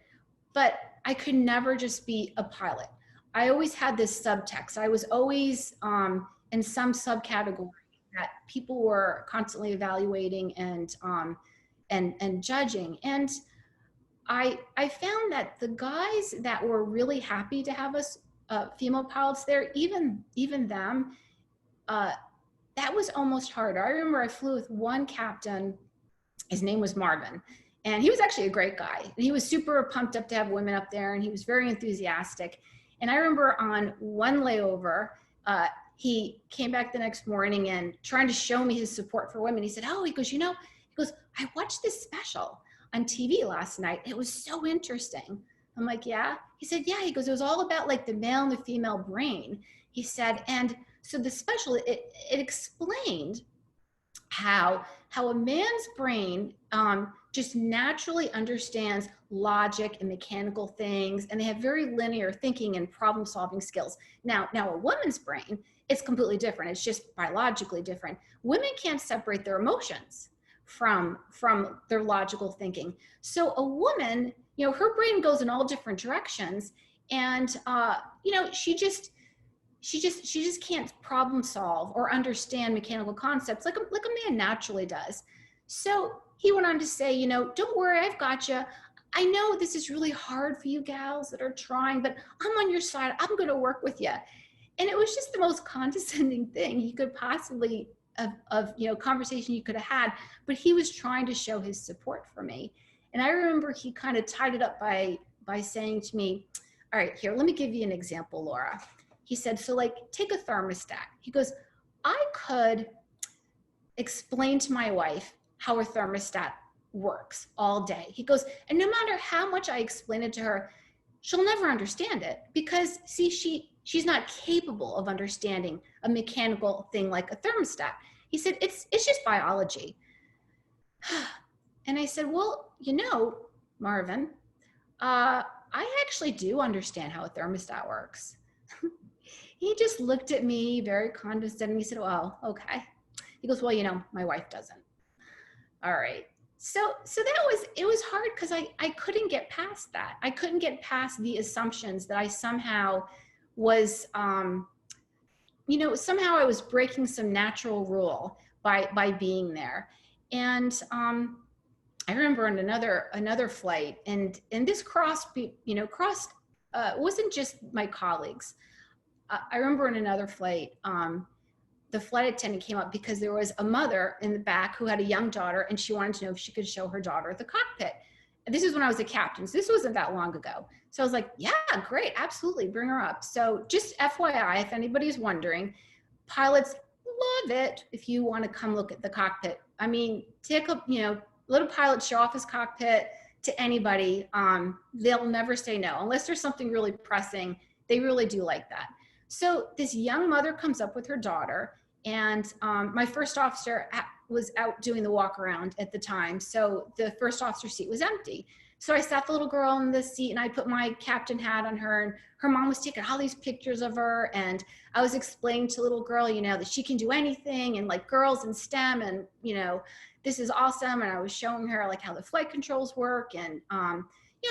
but I could never just be a pilot. I always had this subtext. I was always in some subcategory that people were constantly evaluating and judging. And I found that the guys that were really happy to have us female pilots there, even them, that was almost harder. I remember I flew with one captain. His name was Marvin, and he was actually a great guy. And he was super pumped up to have women up there, and he was very enthusiastic. And I remember on one layover, he came back the next morning and trying to show me his support for women. He said, "Oh," he goes, "I watched this special on TV last night. It was so interesting." I'm like, "Yeah?" He said, "Yeah." He goes, "It was all about like the male and the female brain." He said, and so the special, it explained how a man's brain just naturally understands logic and mechanical things, and they have very linear thinking and problem solving skills. Now a woman's brain, it's completely different. It's just biologically different. Women can't separate their emotions from their logical thinking. So a woman, her brain goes in all different directions, and she just can't problem solve or understand mechanical concepts like a man naturally does. So he went on to say, "Don't worry, I've got you. I know this is really hard for you gals that are trying, but I'm on your side. I'm going to work with you." And it was just the most condescending thing he could possibly of conversation you could have had, but he was trying to show his support for me. And I remember he kind of tied it up by saying to me, "All right, here, let me give you an example, Laura." He said, "So like, take a thermostat." He goes, "I could explain to my wife how a thermostat works all day." He goes, "And no matter how much I explain it to her, she'll never understand it because, see, she's not capable of understanding a mechanical thing like a thermostat." He said, it's just biology." And I said, "Well, Marvin, I actually do understand how a thermostat works." He just looked at me very condescending. He said, "Well, okay." He goes, "Well, my wife doesn't." All right. So it was hard because I couldn't get past that. I couldn't get past the assumptions that I somehow was, somehow I was breaking some natural rule by being there. And I remember on another flight, and this crossed, wasn't just my colleagues. I remember in another flight, the flight attendant came up because there was a mother in the back who had a young daughter, and she wanted to know if she could show her daughter the cockpit. And this is when I was a captain, so this wasn't that long ago. So I was like, "Yeah, great, absolutely, bring her up." So just FYI, if anybody's wondering, pilots love it if you want to come look at the cockpit. I mean, let a pilot show off his cockpit to anybody. They'll never say no, unless there's something really pressing. They really do like that. So this young mother comes up with her daughter, and my first officer was out doing the walk around at the time. So the first officer seat was empty. So I sat the little girl in the seat, and I put my captain hat on her, and her mom was taking all these pictures of her. And I was explaining to the little girl, that she can do anything, and like girls in STEM, and this is awesome. And I was showing her like how the flight controls work, and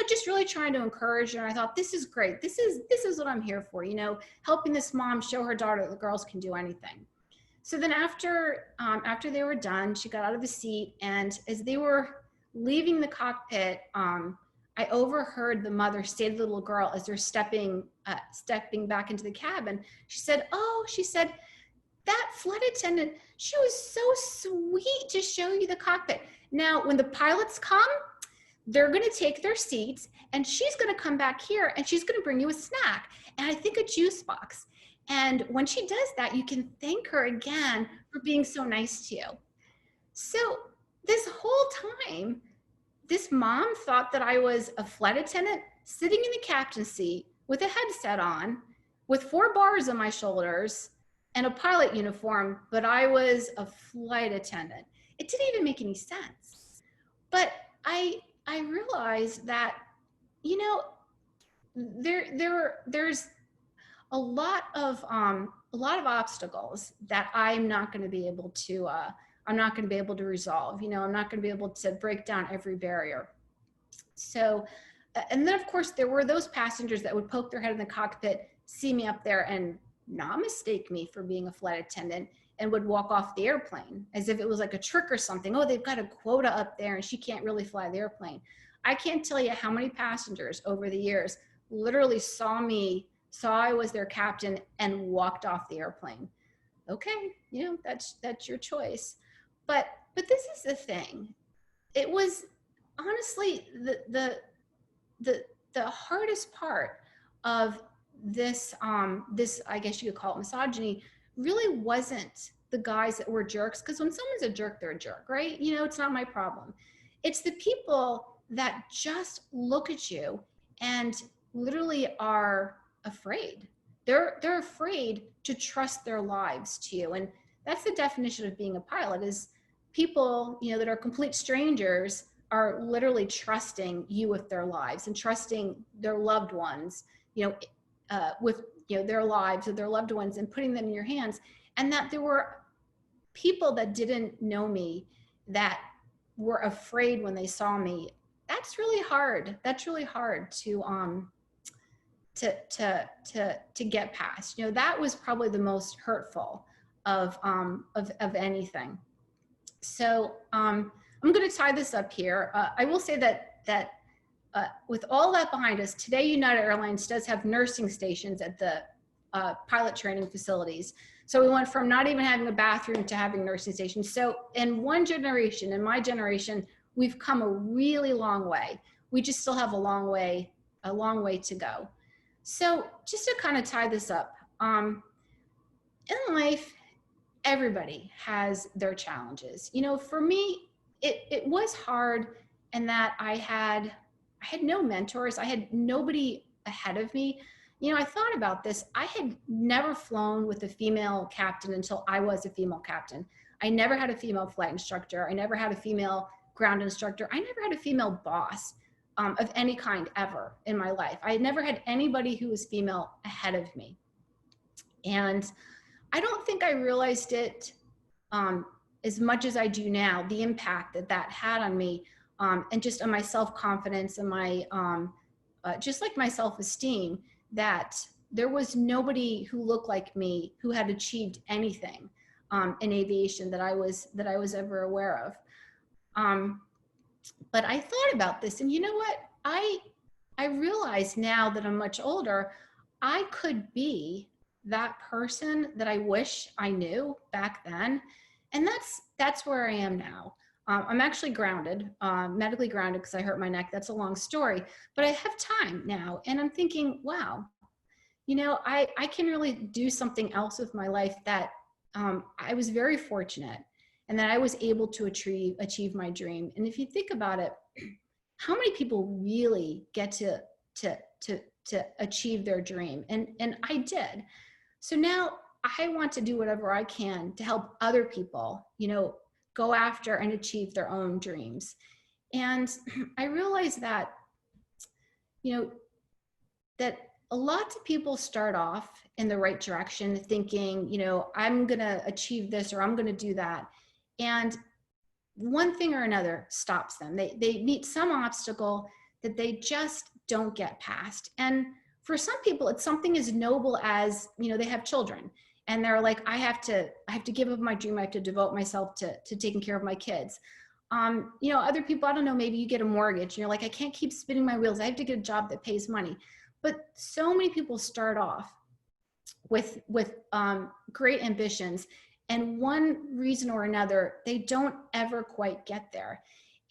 just really trying to encourage her. And I thought, this is great. This is what I'm here for, helping this mom show her daughter that the girls can do anything. So then after they were done, she got out of the seat, and as they were leaving the cockpit, I overheard the mother say to the little girl as they're stepping back into the cabin, she said, that flight attendant, she was so sweet to show you the cockpit. Now, when the pilots come, they're going to take their seats, and she's going to come back here, and she's going to bring you a snack, and I think a juice box. And when she does that, you can thank her again for being so nice to you. So this whole time, this mom thought that I was a flight attendant sitting in the captain's seat with a headset on, with 4 bars on my shoulders and a pilot uniform, but I was a flight attendant. It didn't even make any sense. But I realized that, you know, there's a lot of obstacles that I'm not going to be able to resolve. You know, I'm not going to be able to break down every barrier. So, and then of course there were those passengers that would poke their head in the cockpit, see me up there, and not mistake me for being a flight attendant, and would walk off the airplane as if it was like a trick or something. Oh, they've got a quota up there and she can't really fly the airplane. I can't tell you how many passengers over the years literally saw I was their captain and walked off the airplane. Okay, you know, that's your choice. But this is the thing. It was honestly the hardest part of this, I guess you could call it misogyny, really wasn't the guys that were jerks, because when someone's a jerk, they're a jerk, right? You know, it's not my problem. It's the people that just look at you and literally are afraid. They're afraid to trust their lives to you. And that's the definition of being a pilot, is people, you know, that are complete strangers are literally trusting you with their lives and trusting their loved ones, you know, with, you know, their lives or their loved ones, and putting them in your hands. And that there were people that didn't know me that were afraid when they saw me. That's really hard. That's really hard to get past. You know, that was probably the most hurtful of anything. So I'm going to tie this up here. I will say that with all that behind us, today United Airlines does have nursing stations at the pilot training facilities. So we went from not even having a bathroom to having nursing stations. So in one generation, in my generation, we've come a really long way. We just still have a long way to go. So just to kind of tie this up, in life, everybody has their challenges. You know, for me, it was hard in that I had no mentors. I had nobody ahead of me. You know, I thought about this. I had never flown with a female captain until I was a female captain. I never had a female flight instructor. I never had a female ground instructor. I never had a female boss of any kind ever in my life. I had never had anybody who was female ahead of me. And I don't think I realized it as much as I do now, the impact that had on me, and just on my self-confidence and my, just like my self-esteem, that there was nobody who looked like me who had achieved anything in aviation that I was ever aware of. But I thought about this, and you know what? I realize now that I'm much older, I could be that person that I wish I knew back then. And that's where I am now. I'm actually grounded, medically grounded, because I hurt my neck. That's a long story, but I have time now. And I'm thinking, wow, you know, I can really do something else with my life, that I was very fortunate, and that I was able to achieve my dream. And if you think about it, how many people really get to achieve their dream? And I did. So now I want to do whatever I can to help other people, you know, go after and achieve their own dreams. And I realized that, you know, that a lot of people start off in the right direction, thinking, you know, I'm going to achieve this or I'm going to do that. And one thing or another stops them. They meet some obstacle that they just don't get past. And for some people, it's something as noble as, you know, they have children and they're like, I have to give up my dream. I have to devote myself to taking care of my kids. You know, other people, I don't know, maybe you get a mortgage and you're like, I can't keep spinning my wheels. I have to get a job that pays money. But so many people start off with great ambitions, and one reason or another, they don't ever quite get there.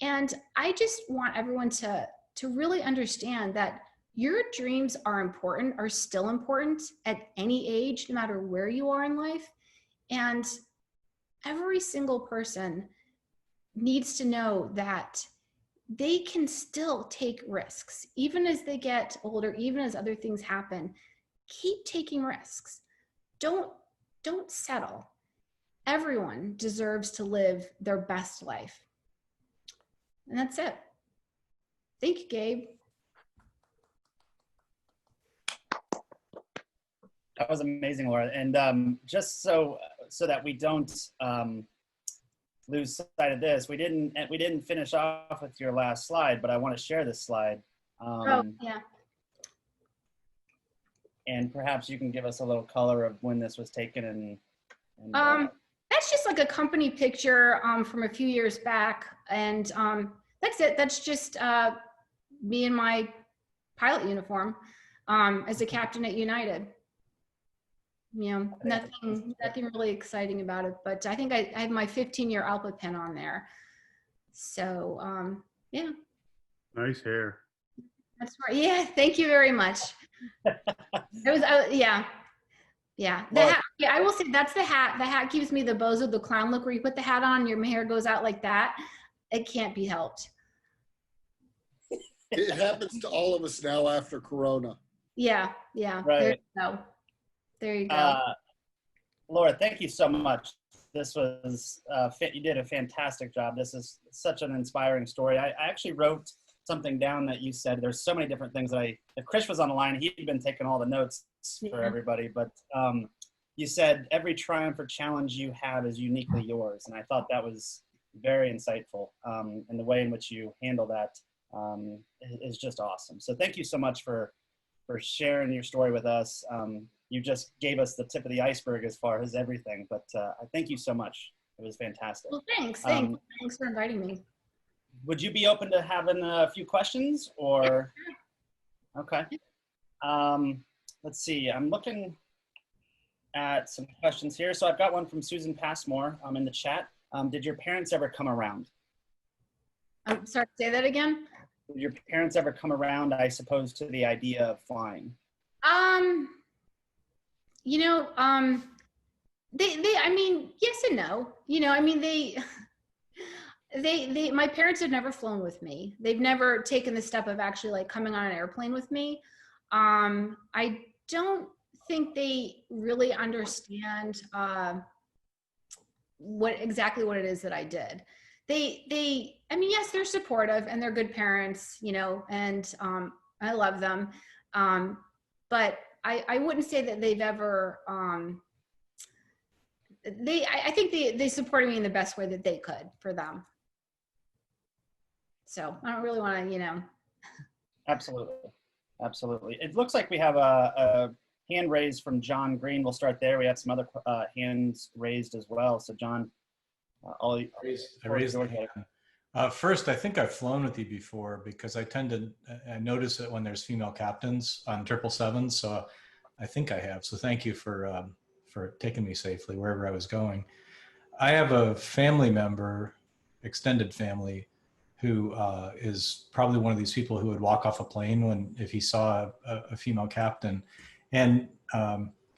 And I just want everyone to really understand that your dreams are important, are still important at any age, no matter where you are in life. And every single person needs to know that they can still take risks, even as they get older, even as other things happen. Keep taking risks. Don't settle. Everyone deserves to live their best life. And that's it. Thank you, Gabe. That was amazing, Laura. And just so that we don't lose sight of this, we didn't finish off with your last slide, but I want to share this slide. Oh, yeah. And perhaps you can give us a little color of when this was taken and that's just like a company picture from a few years back, and that's it. That's just me in my pilot uniform as a captain at United. You know, nothing really exciting about it, but I think I have my 15-year Alpha pin on there. So yeah. Nice hair. That's right. Yeah, thank you very much. It was yeah. The hat, yeah, I will say that's the hat. The hat gives me the Bozo the Clown look, where you put the hat on, your hair goes out like that. It can't be helped. It happens to all of us now after Corona. Yeah. Right. There you go. Laura, thank you so much. This was you did a fantastic job. This is such an inspiring story. I actually wrote something down that you said. There's so many different things that if Chris was on the line, he'd been taking all the notes for everybody, but you said every triumph or challenge you have is uniquely yours. And I thought that was very insightful. And the way in which you handle that is just awesome. So thank you so much for sharing your story with us. You just gave us the tip of the iceberg as far as everything, but I thank you so much. It was fantastic. Well, thanks for inviting me. Would you be open to having a few questions or? Okay. Let's see, I'm looking at some questions here. So I've got one from Susan Passmore in the chat. Did your parents ever come around? I'm sorry, say that again? Did your parents ever come around, I suppose, to the idea of flying? You know, I mean, yes and no. You know, I mean, my parents have never flown with me. They've never taken the step of actually like coming on an airplane with me. I don't think they really understand exactly what it is that I did. I mean, yes, they're supportive and they're good parents, you know, and I love them. But I wouldn't say that they've ever, I think they supported me in the best way that they could for them. So I don't really want to, you know. Absolutely. It looks like we have a hand raised from John Green. We'll start there. We have some other hands raised as well. So John, I raised the hand. First, I think I've flown with you before because I notice it when there's female captains on 777s. So I think I have. So thank you for taking me safely wherever I was going. I have a family member, extended family, who is probably one of these people who would walk off a plane if he saw a female captain. And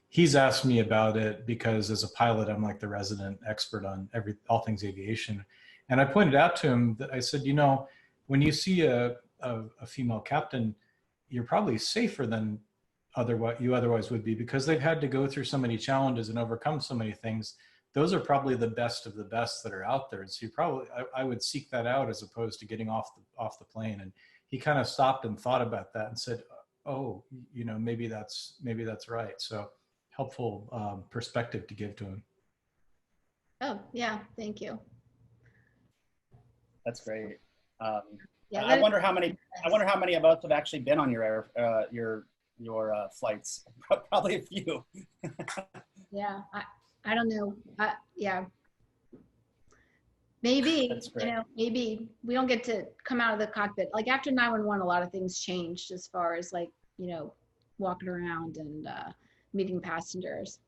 he's asked me about it because as a pilot, I'm like the resident expert on all things aviation. And I pointed out to him that I said, you know, when you see a female captain, you're probably safer than you otherwise would be because they've had to go through so many challenges and overcome so many things. Those are probably the best of the best that are out there. And so I would seek that out as opposed to getting off the plane. And he kind of stopped and thought about that and said, oh, you know, maybe that's right. So helpful perspective to give to him. Oh yeah, thank you. That's great. Yeah, I wonder how many of us have actually been on your flights. Probably a few. Yeah, I don't know. Yeah, maybe. That's great. You know, maybe we don't get to come out of the cockpit. Like after 911, a lot of things changed as far as like, you know, walking around and meeting passengers.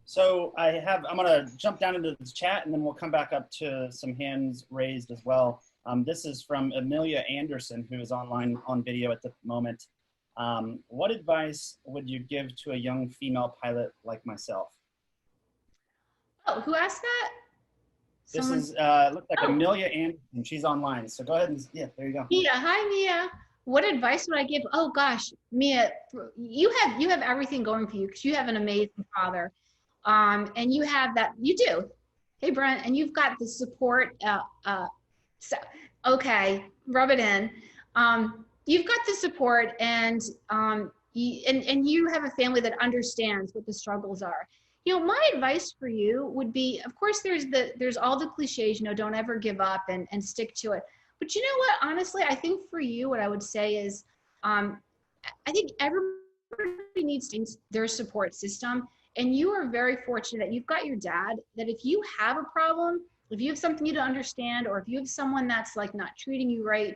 So I'm gonna jump down into the chat and then we'll come back up to some hands raised as well. This is from Amelia Anderson, who is online on video at the moment. What advice would you give to a young female pilot like myself? Oh, who asked that? This Someone? is, looks like Amelia Anderson. She's online. So go ahead and, yeah, there you go. Mia, hi Mia. What advice would I give? Oh gosh, Mia, you have everything going for you because you have an amazing father. And you have that, you do. Hey Brent, and you've got the support, so, okay, rub it in. You've got the support and you have a family that understands what the struggles are. You know, my advice for you would be, of course, there's all the cliches, you know, don't ever give up and stick to it. But you know what, honestly, I think for you, what I would say is, I think everybody needs their support system. And you are very fortunate that you've got your dad, that if you have a problem, if you have something you don't understand, or if you have someone that's like not treating you right,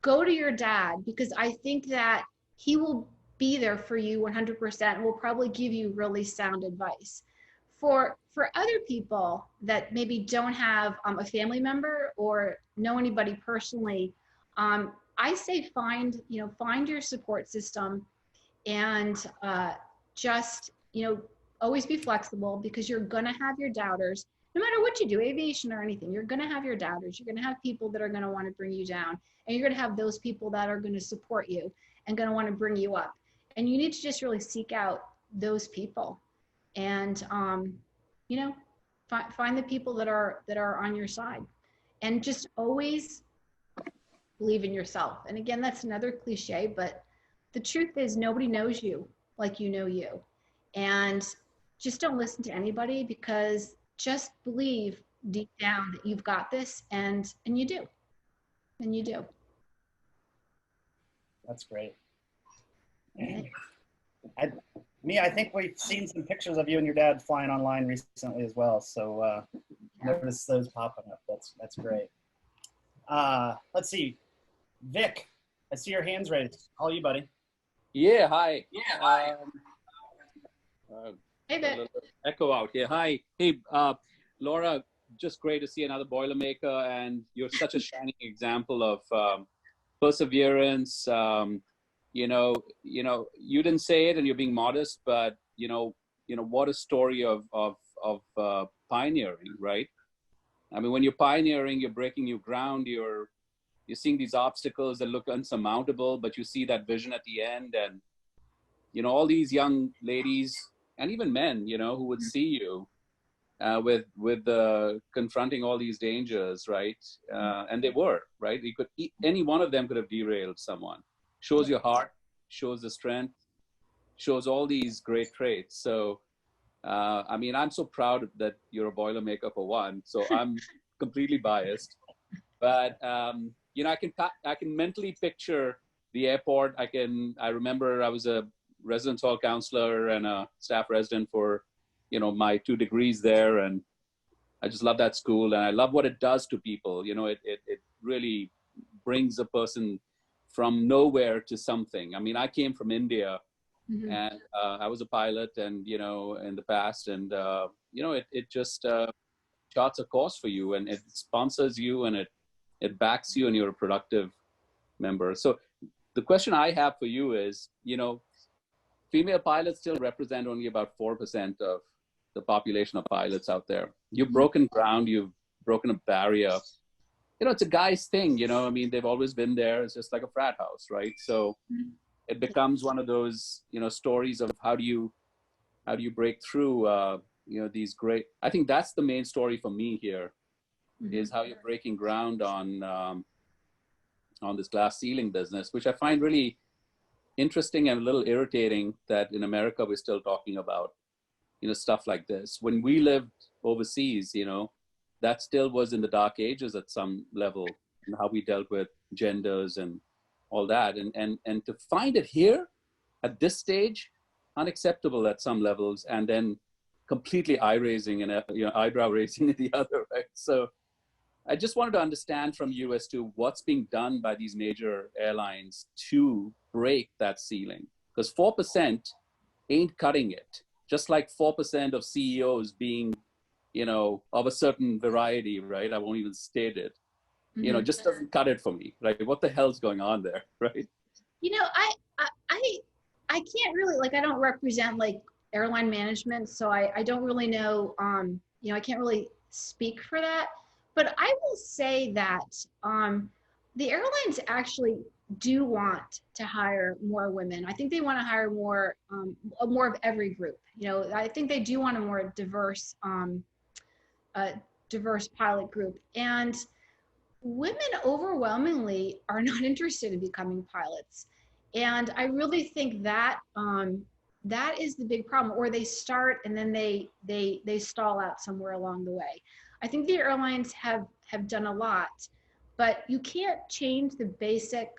go to your dad, because I think that he will be there for you 100% and will probably give you really sound advice. For other people that maybe don't have a family member or know anybody personally, I say find your support system and just, always be flexible, because you're going to have your doubters. No matter what you do, aviation or anything, you're going to have your doubters. You're going to have people that are going to want to bring you down, and you're going to have those people that are going to support you and going to want to bring you up. And you need to just really seek out those people and, find the people that are on your side, and just always believe in yourself. And again, that's another cliche, but the truth is nobody knows you like you know you. And just don't listen to anybody, because just believe deep down that you've got this, and you do. And you do. That's great. I think we've seen some pictures of you and your dad flying online recently as well. So notice those popping up. That's great. Let's see. Vic, I see your hands raised. All you, buddy. Yeah, hi. Hey, Vic. Echo out here. Hi. Hey, Laura, just great to see another Boilermaker, and you're such a shining example of perseverance. You didn't say it and you're being modest, but what a story of pioneering, right? I mean, when you're pioneering, you're breaking new ground, you're seeing these obstacles that look unsurmountable, but you see that vision at the end, and all these young ladies and even men, who would see you with confronting all these dangers, right? And they were, right? Any one of them could have derailed someone. Shows your heart, shows the strength, shows all these great traits. So, I'm so proud that you're a Boilermaker for one. So I'm completely biased, but I can mentally picture the airport. I remember I was a residence hall counselor and a staff resident for, my 2 degrees there. And I just love that school, and I love what it does to people. It really brings a person from nowhere to something. I mean, I came from India, and I was a pilot, and, in the past, and, it just charts a course for you, and it sponsors you, and it backs you, and you're a productive member. So the question I have for you is, female pilots still represent only about 4% of the population of pilots out there. You've broken ground, you've broken a barrier. It's a guy's thing, they've always been there. It's just like a frat house, right? So it becomes one of those, stories of how do you break through, these great, I think that's the main story for me here, is how you're breaking ground on this glass ceiling business, which I find really interesting and a little irritating that in America, we're still talking about, stuff like this. When we lived overseas, that still was in the dark ages at some level, and how we dealt with genders and all that. And to find it here at this stage, unacceptable at some levels, and then completely eye-raising and eyebrow raising at the other, right? So I just wanted to understand from you as to what's being done by these major airlines to break that ceiling. because 4% ain't cutting it. Just like 4% of CEOs being, of a certain variety, right? I won't even state it. Just doesn't cut it for me, right? What the hell's going on there, right? I can't really, I don't represent airline management, so I don't really know, I can't really speak for that. But I will say that the airlines actually do want to hire more women. I think they want to hire more of every group. I think they do want a more diverse pilot group. And women overwhelmingly are not interested in becoming pilots. And I really think that that is the big problem. Or they start and then they stall out somewhere along the way. I think the airlines have done a lot, but you can't change the basic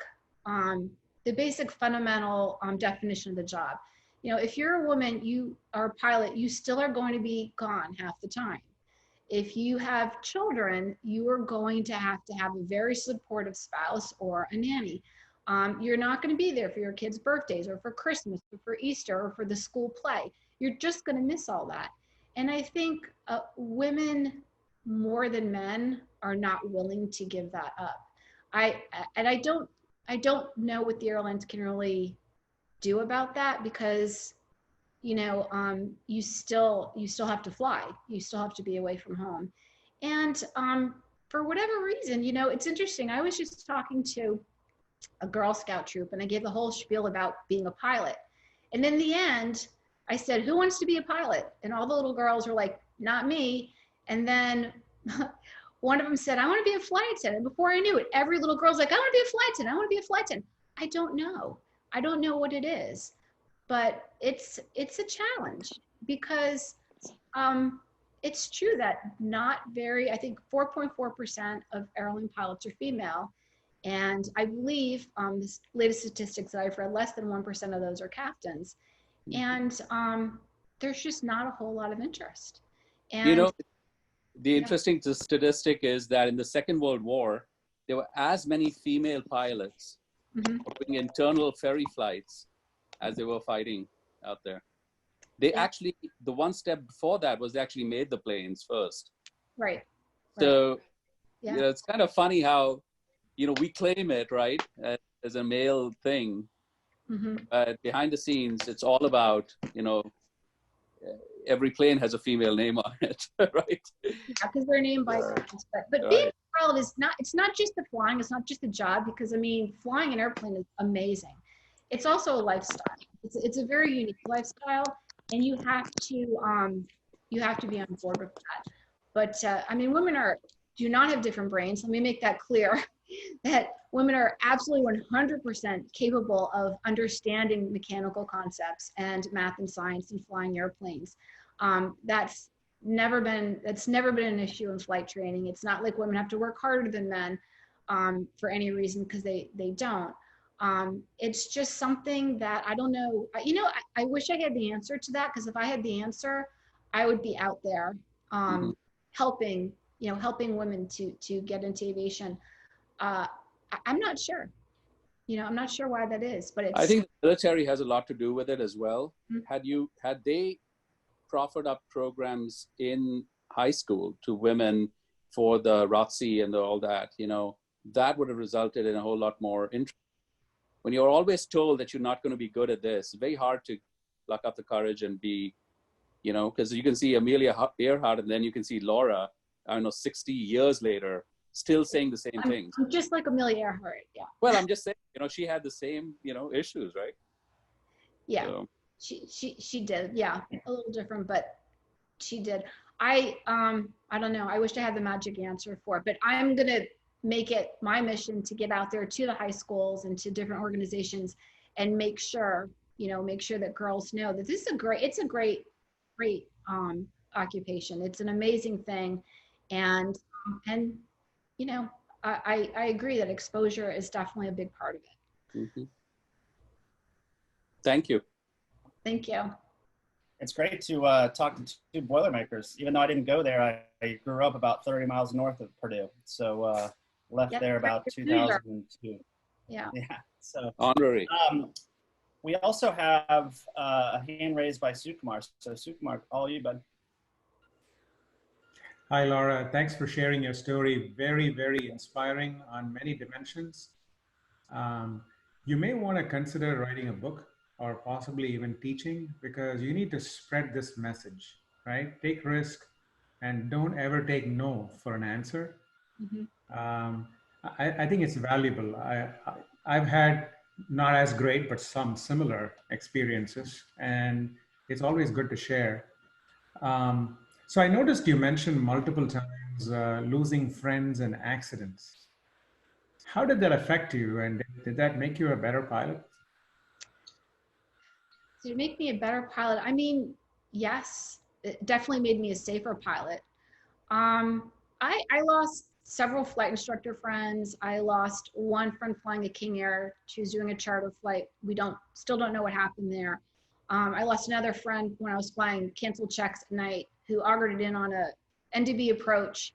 fundamental definition of the job. If you're a woman, you are a pilot, you still are going to be gone half the time. If you have children, you are going to have a very supportive spouse or a nanny. You're not going to be there for your kids' birthdays or for Christmas or for Easter or for the school play. You're just going to miss all that. And I think women more than men are not willing to give that up. I don't know what the airlines can really do about that, because you still have to fly. You still have to be away from home. And for whatever reason, it's interesting. I was just talking to a Girl Scout troop and I gave the whole spiel about being a pilot. And in the end, I said, who wants to be a pilot? And all the little girls were like, not me. And then one of them said, I want to be a flight attendant. Before I knew it, every little girl's like, I want to be a flight attendant. I want to be a flight attendant. I don't know. I don't know what it is. But it's a challenge, because it's true that I think 4.4% of airline pilots are female. And I believe this latest statistics that I've read, less than 1% of those are captains. And there's just not a whole lot of interest. And the interesting statistic is that in the Second World War, there were as many female pilots doing internal ferry flights as they were fighting out there. They actually, the one step before that was they actually made the planes first. Right. So, it's kind of funny how, we claim it, right, as a male thing. But behind the scenes, it's all about, every plane has a female name on it, right? Yeah, because they're named by pilots. But being a pilot it's not just the flying, it's not just the job, because flying an airplane is amazing. It's also a lifestyle. It's a very unique lifestyle, and you have to be on board with that. But women do not have different brains. Let me make that clear. That women are absolutely 100% capable of understanding mechanical concepts and math and science and flying airplanes. That's never been an issue in flight training. It's not like women have to work harder than men for any reason, because they don't. It's just something that I don't know. I wish I had the answer to that, because if I had the answer, I would be out there helping women to get into aviation. I'm not sure. I'm not sure why that is, but I think the military has a lot to do with it as well. Had they proffered up programs in high school to women for the ROTC and all that, that would have resulted in a whole lot more interest. When you're always told that you're not going to be good at this, it's very hard to pluck up the courage and be, because you can see Amelia Earhart and then you can see Laura, 60 years later, still saying the same things. I'm just like Amelia Earhart, yeah. Well, I'm just saying, she had the same, issues, right? Yeah, so. She did, yeah, a little different, but she did. I don't know. I wish I had the magic answer for it, but I'm gonna make it my mission to get out there to the high schools and to different organizations and make sure that girls know that this is a great occupation. It's an amazing thing, and I agree that exposure is definitely a big part of it. Thank you. Thank you. It's great to talk to two Boilermakers. Even though I didn't go there, I grew up about 30 miles north of Purdue. So left there about 2002. Yeah. So honorary. we also have a hand raised by Sukumar. So Sukumar, all you, bud. Hi, Laura. Thanks for sharing your story. Very, very inspiring on many dimensions. You may want to consider writing a book or possibly even teaching, because you need to spread this message, right? Take risk and don't ever take no for an answer. I think it's valuable. I've had not as great, but some similar experiences, and it's always good to share. So I noticed you mentioned multiple times losing friends and accidents. How did that affect you, and did that make you a better pilot? Did it make me a better pilot? I mean, yes, it definitely made me a safer pilot. I lost several flight instructor friends. I lost one friend flying a King Air. She was doing a charter flight. We still don't know what happened there. I lost another friend when I was flying canceled checks at night, who augured it in on a NDB approach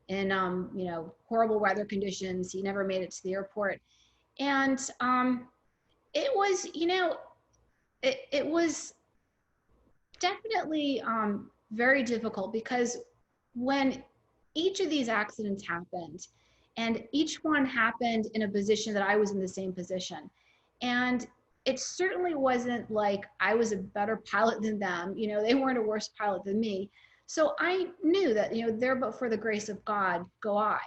in you know, horrible weather conditions. He never made it to the airport. And it was, you know, it was definitely very difficult, because when each of these accidents happened, and each one happened in a position that I was in the same position, and it certainly wasn't like I was a better pilot than them. You know, they weren't a worse pilot than me. So I knew that, you know, there but for the grace of God go I.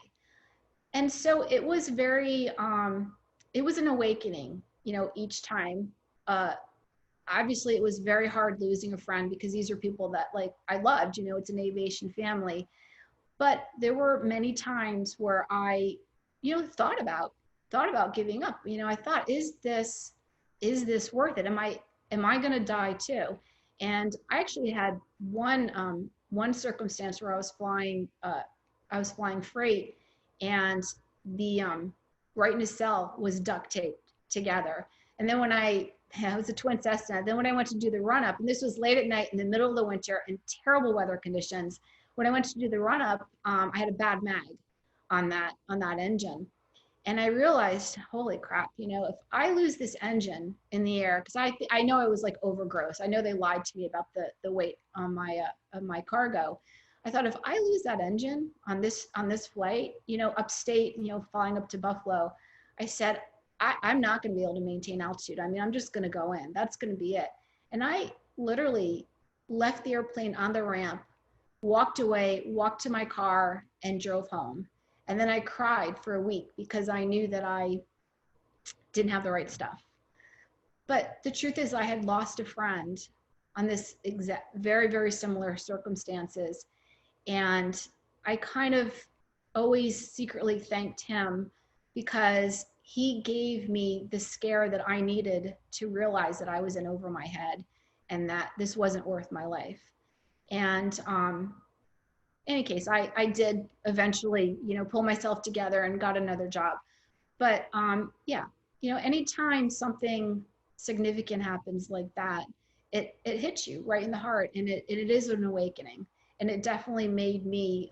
And so it was very, it was an awakening, you know, each time. Obviously it was very hard losing a friend, because these are people that like I loved, you know, it's an aviation family. But there were many times where I, you know, thought about giving up. You know, I thought, is this worth it? Am I going to die too? And I actually had one circumstance where I was flying freight, and the right nacelle was duct taped together. And then when it was a twin Cessna. Then when I went to do the run up, and this was late at night in the middle of the winter in terrible weather conditions, when I went to do the run up, I had a bad mag on that engine. And I realized, holy crap, you know, if I lose this engine in the air, because I know it was like overgross. I know they lied to me about the weight on my cargo. I thought, if I lose that engine on this flight, you know, upstate, you know, flying up to Buffalo, I said, I'm not going to be able to maintain altitude. I mean, I'm just going to go in. That's going to be it. And I literally left the airplane on the ramp, walked away, walked to my car, and drove home. And then I cried for a week, because I knew that I didn't have the right stuff. But the truth is, I had lost a friend on this very, very similar circumstances. And I kind of always secretly thanked him, because he gave me the scare that I needed to realize that I was in over my head and that this wasn't worth my life. And in any case, I did eventually, you know, pull myself together and got another job. But yeah, you know, anytime something significant happens like that, it hits you right in the heart, and it is an awakening. And it definitely made me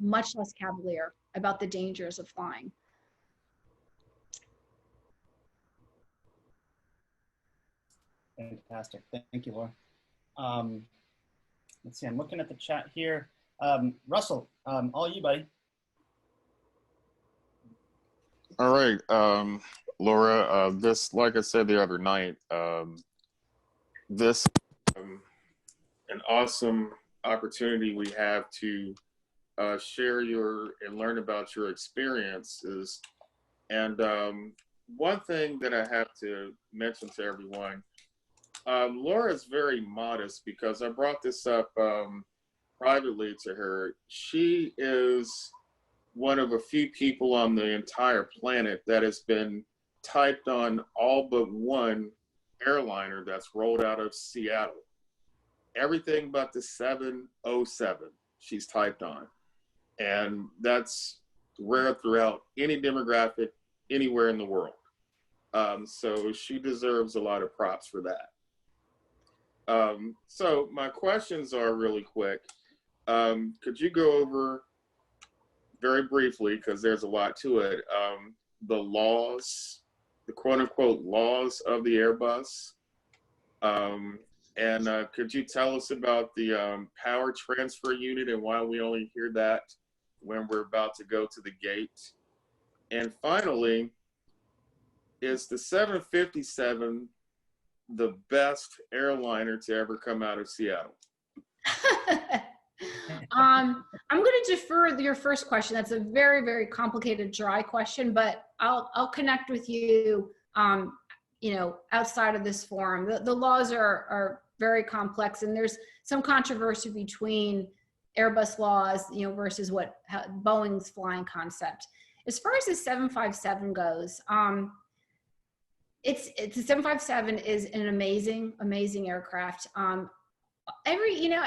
much less cavalier about the dangers of flying. Fantastic. Thank you, Laura. Let's see, I'm looking at the chat here. Russell, all you, buddy. All right, Laura, this, like I said the other night, this an awesome opportunity we have to share and learn about your experiences. And one thing that I have to mention to everyone, Laura is very modest, because I brought this up privately to her. She is one of a few people on the entire planet that has been typed on all but one airliner that's rolled out of Seattle. Everything but the 707 she's typed on. And that's rare throughout any demographic anywhere in the world. So she deserves a lot of props for that. So my questions are really quick. Could you go over very briefly, because there's a lot to it, the laws, the quote unquote laws of the Airbus, Could you tell us about the power transfer unit and why we only hear that when we're about to go to the gate? And finally, is the 757 the best airliner to ever come out of Seattle? I'm going to defer your first question. That's a very, very complicated, dry question, but I'll connect with you, you know, outside of this forum. The laws are very complex, and there's some controversy between Airbus laws, you know, versus Boeing's flying concept. As far as the 757 goes, the 757 is an amazing, amazing aircraft. You know,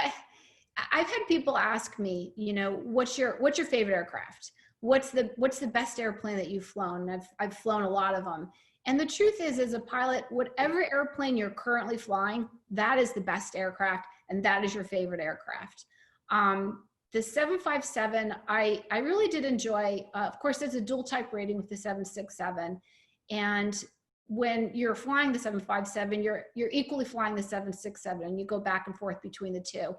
I've had people ask me, you know, what's your favorite aircraft? What's the best airplane that you've flown? And I've flown a lot of them. And the truth is, as a pilot, whatever airplane you're currently flying, that is the best aircraft, and that is your favorite aircraft. The 757, I really did enjoy. Of course, there's a dual type rating with the 767, and when you're flying the 757, you're equally flying the 767, and you go back and forth between the two.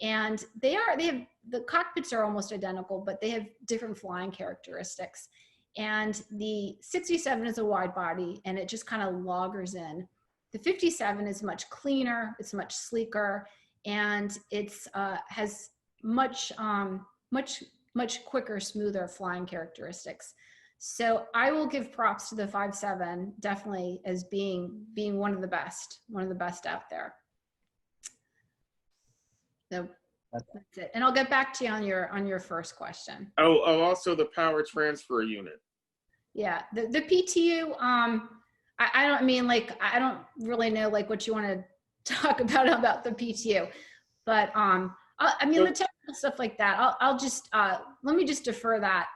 And the cockpits are almost identical, but they have different flying characteristics. And the 67 is a wide body, and it just kind of loggers in. The 57 is much cleaner, it's much sleeker, and it's has much quicker, smoother flying characteristics. So I will give props to the 57 definitely as being one of the best out there. So that's it. And I'll get back to you on your first question. Oh, also the power transfer unit. Yeah, the PTU. I don't really know like what you want to talk about the PTU, but I mean the technical stuff like that. I'll just let me just defer that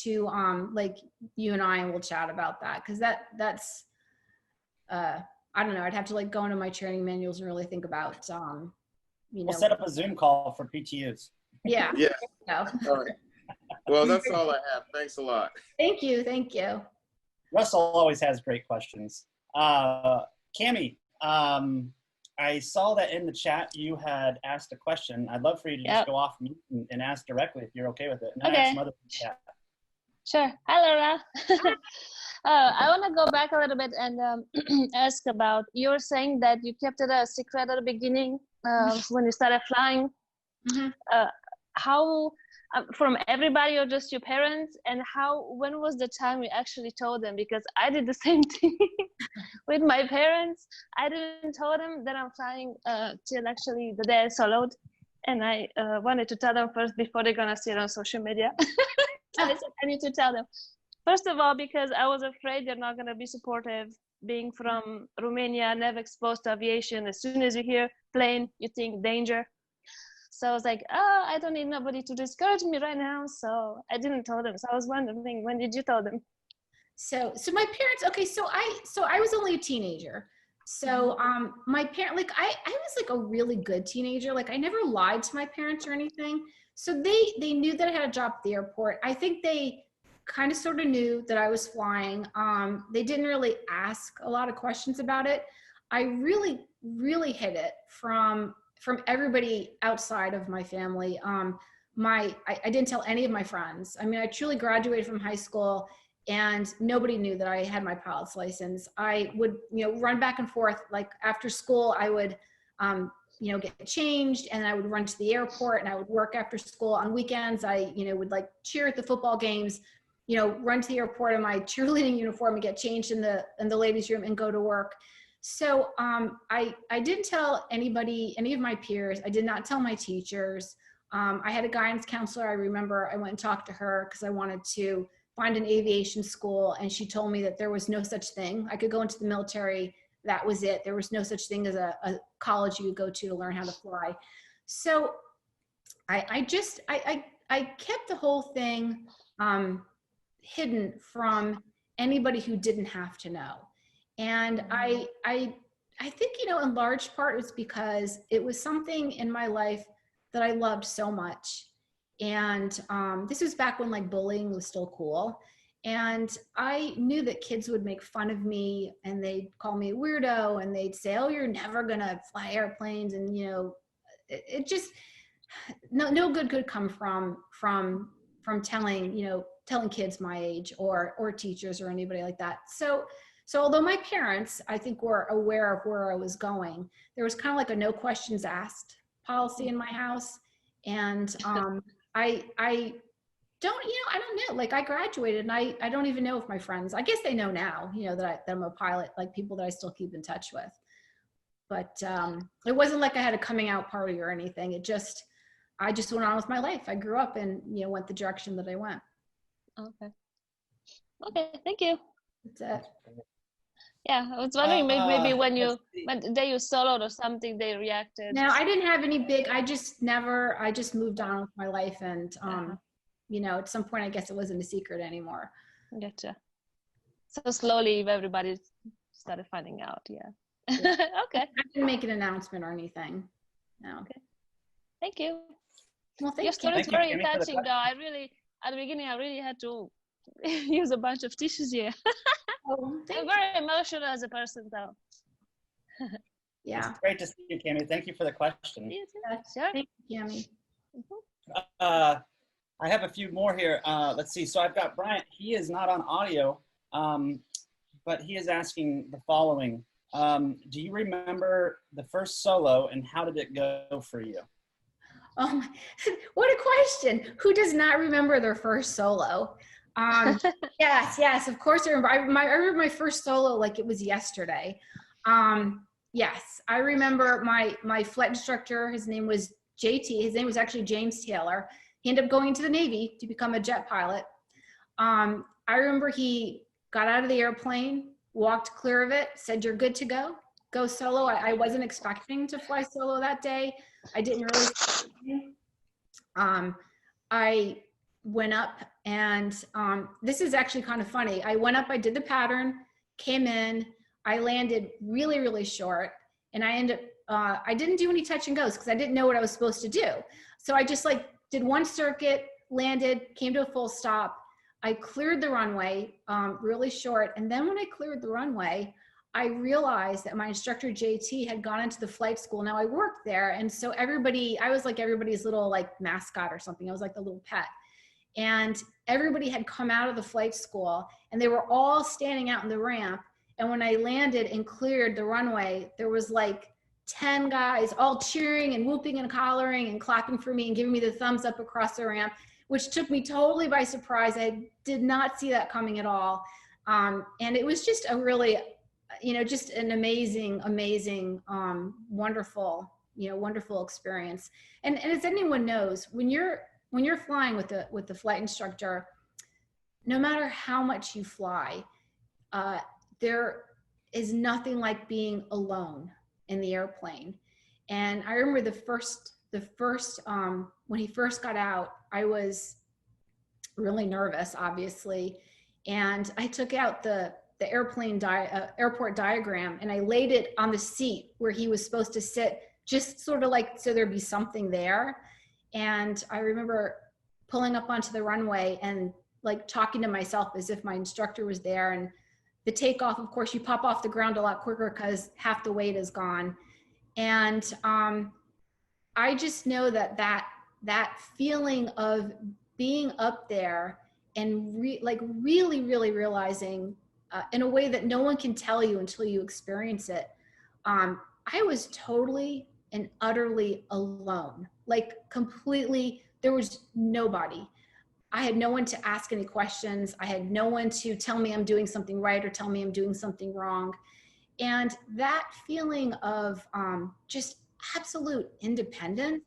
to like you and I, and we'll chat about that, because that's I don't know. I'd have to like go into my training manuals and really think about you know. We'll set up a Zoom call for PTUs. Yeah. Yeah. No. All right. Well, that's all I have. Thanks a lot. Thank you. Thank you. Russell always has great questions. Cammie, I saw that in the chat you had asked a question. I'd love for you to just go off mute and ask directly if you're okay with it. And I have some other chat. Sure. Hi, Laura. I want to go back a little bit and ask about, you were saying that you kept it a secret at the beginning when you started flying. Mm-hmm. How, from everybody or just your parents, and when was the time you actually told them? Because I did the same thing with my parents. I didn't tell them that I'm flying till actually the day I soloed, and I wanted to tell them first before they're gonna see it on social media. I said, I need to tell them. First of all, because I was afraid they're not gonna be supportive. Being from Romania, never exposed to aviation. As soon as you hear plane, you think danger. So I was like, oh, I don't need nobody to discourage me right now. So I didn't tell them. So I was wondering, when did you tell them? So my parents, okay, so I was only a teenager. So my parent, like I was like a really good teenager. Like I never lied to my parents or anything. So they knew that I had a job at the airport. I think they kind of sort of knew that I was flying. They didn't really ask a lot of questions about it. I really, really hid it from everybody outside of my family. I didn't tell any of my friends. I mean, I truly graduated from high school and nobody knew that I had my pilot's license. I would, run back and forth. Like after school, I would, get changed, and I would run to the airport, and I would work after school. On weekends, I, would like cheer at the football games, run to the airport in my cheerleading uniform and get changed in the ladies' room and go to work. So I didn't tell anybody, any of my peers. I did not tell my teachers. I had a guidance counselor. I remember I went and talked to her because I wanted to find an aviation school, and she told me that there was no such thing. I could go into the military. That was it. There was no such thing as a college you could go to learn how to fly. So I kept the whole thing hidden from anybody who didn't have to know. And I think, in large part it was because it was something in my life that I loved so much. And this was back when like bullying was still cool. And I knew that kids would make fun of me and they'd call me a weirdo and they'd say, oh, you're never gonna fly airplanes. And, you know, it just, no good could come from telling, you know, telling kids my age or teachers or anybody like that. So although my parents, I think, were aware of where I was going, there was kind of like a no questions asked policy in my house. And I don't, you know, I don't know, like I graduated and I don't even know if my friends, I guess they know now, you know, that I'm a pilot, like people that I still keep in touch with. But it wasn't like I had a coming out party or anything. I just went on with my life. I grew up and, you know, went the direction that I went. Okay. Okay, thank you. That's it. Yeah, I was wondering maybe when the day you soloed or something, they reacted. No, I didn't have any big, I just moved on with my life. And, you know, at some point, I guess it wasn't a secret anymore. Gotcha. So slowly everybody started finding out, yeah. Okay. I didn't make an announcement or anything, no. Okay. Thank you. Well, thank Your story is you. very touching, though. I really, at the beginning, I really had to use a bunch of tissues here. Oh, I'm very emotional as a person, though. Yeah. It's great to see you, Cami. Thank you for the question. Sure. Thank you, Cami. I have a few more here. Let's see. So I've got Bryant. He is not on audio, but he is asking the following. Do you remember the first solo and how did it go for you? Oh, my, what a question. Who does not remember their first solo? Yes, of course I remember. I remember my first solo like it was yesterday. Yes, I remember my flight instructor, his name was JT. His name was actually James Taylor. He ended up going into the Navy to become a jet pilot. I remember he got out of the airplane, walked clear of it, said, you're good to go solo. I wasn't expecting to fly solo that day. I didn't really. I went up and this is actually kind of funny. I went up, I did the pattern, came in, I landed really, really short, and I ended up, I didn't do any touch and goes because I didn't know what I was supposed to do. So I just like did one circuit, landed, came to a full stop. I cleared the runway really short. And then when I cleared the runway, I realized that my instructor JT had gone into the flight school. Now I worked there. And so I was like everybody's little like mascot or something. I was like the little pet. And everybody had come out of the flight school and they were all standing out in the ramp. And when I landed and cleared the runway, there was like 10 guys all cheering and whooping and hollering and clapping for me and giving me the thumbs up across the ramp, which took me totally by surprise. I did not see that coming at all. And it was just a really, you know, just an amazing, wonderful, you know, wonderful experience. And as anyone knows, when you're flying with the flight instructor, no matter how much you fly, there is nothing like being alone in the airplane. And I remember the first when he first got out, I was really nervous, obviously. And I took out the airport diagram and I laid it on the seat where he was supposed to sit, just sort of like, so there'd be something there. And I remember pulling up onto the runway and like talking to myself as if my instructor was there. And the takeoff, of course, you pop off the ground a lot quicker because half the weight is gone. And I just know that feeling of being up there and really realizing in a way that no one can tell you until you experience it. I was totally and utterly alone, like completely, there was nobody. I had no one to ask any questions. I had no one to tell me I'm doing something right or tell me I'm doing something wrong. And that feeling of just absolute independence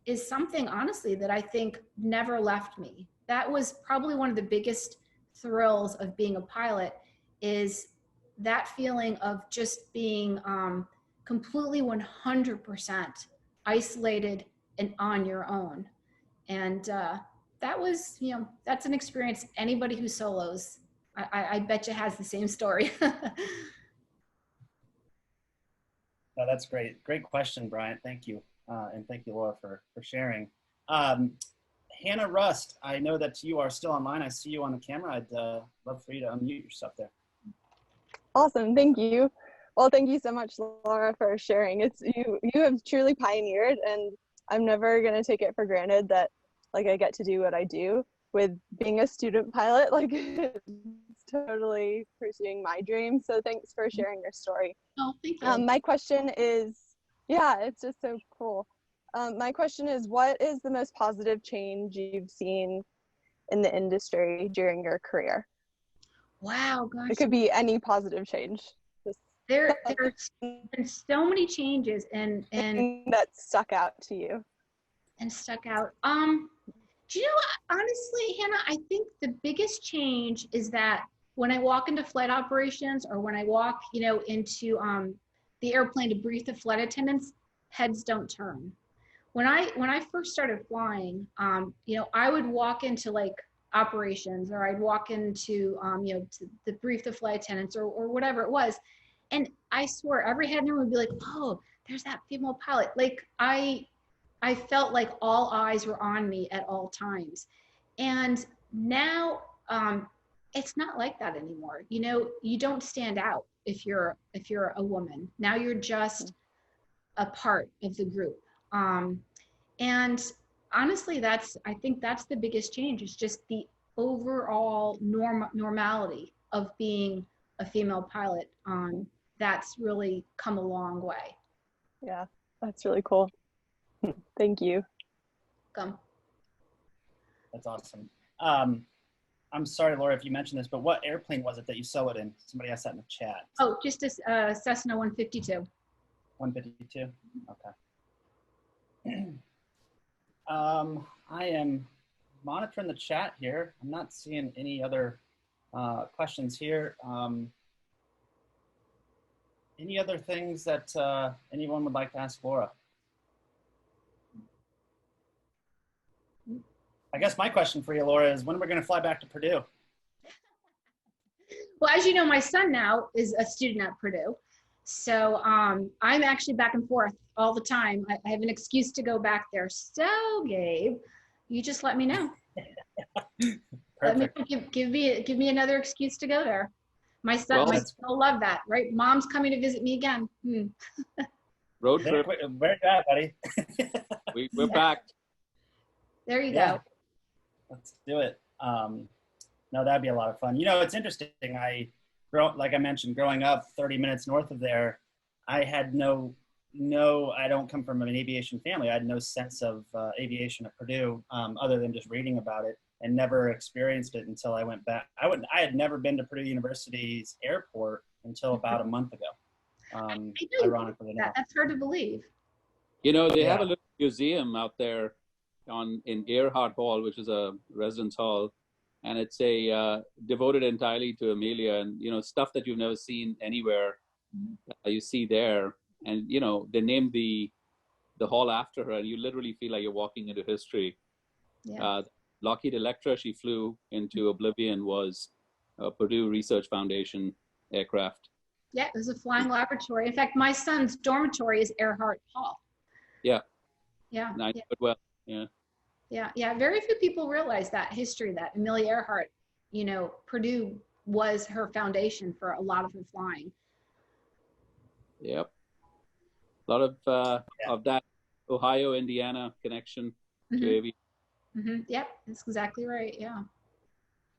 is something, honestly, that I think never left me. That was probably one of the biggest thrills of being a pilot, is that feeling of just being completely 100% isolated and on your own. And that was, you know, that's an experience anybody who solos, I bet you has the same story. No, that's great. Great question, Bryant. Thank you. And thank you, Laura, for sharing. Hannah Rust, I know that you are still online. I see you on the camera. I'd love for you to unmute yourself there. Awesome, thank you. Well, thank you so much, Laura, for sharing. You have truly pioneered, and I'm never gonna take it for granted that like I get to do what I do. With being a student pilot, like it's totally pursuing my dream. So thanks for sharing your story. Oh, thank you. My question is, yeah, it's just so cool. My question is, what is the most positive change you've seen in the industry during your career? Wow, gosh. It could be any positive change. There's been so many changes and that stuck out to you. And stuck out. Do you know what? Honestly, Hannah, I think the biggest change is that when I walk into flight operations or when I walk, into the airplane to brief the flight attendants, heads don't turn. When I first started flying, I would walk into like operations, or I'd walk into to brief the flight attendants or whatever it was, and I swear every head would be like, oh, there's that female pilot. Like I felt like all eyes were on me at all times. And now it's not like that anymore. You don't stand out if you're a woman. Now you're just a part of the group. And honestly, I think that's the biggest change. It's just the overall normality of being a female pilot. That's really come a long way. Yeah, that's really cool. Thank you. Welcome. That's awesome. I'm sorry, Laura, if you mentioned this, but what airplane was it that you saw it in? Somebody asked that in the chat. Oh, just a Cessna 152. 152? Okay. I am monitoring the chat here. I'm not seeing any other questions here. Any other things that anyone would like to ask Laura? I guess my question for you, Laura, is when are we going to fly back to Purdue? Well, as you know, my son now is a student at Purdue. So I'm actually back and forth all the time. I have an excuse to go back there. So, Gabe, you just let me know. Perfect. Give me another excuse to go there. My son will love that, right? Mom's coming to visit me again. Road trip. Where you at, buddy? We're back. There you go. Let's do it. No, that'd be a lot of fun. It's interesting. Like I mentioned, growing up 30 minutes north of there, I had I don't come from an aviation family. I had no sense of aviation at Purdue other than just reading about it, and never experienced it until I went back. I had never been to Purdue University's airport until about a month ago. Ironically enough. That's hard to believe. They have a little museum out there in Earhart Hall, which is a residence hall, and it's devoted entirely to Amelia, and stuff that you've never seen anywhere, you see there, and they named the hall after her, and you literally feel like you're walking into history. Lockheed Electra, she flew into oblivion, was a Purdue Research Foundation aircraft. Yeah, it was a flying laboratory. In fact, my son's dormitory is Earhart Hall. Yeah. Yeah. I know it well. Yeah. Yeah. Very few people realize that history, that Amelia Earhart, Purdue was her foundation for a lot of her flying. Yep. A lot of that Ohio, Indiana connection to aviation. Yep, that's exactly right. Yeah.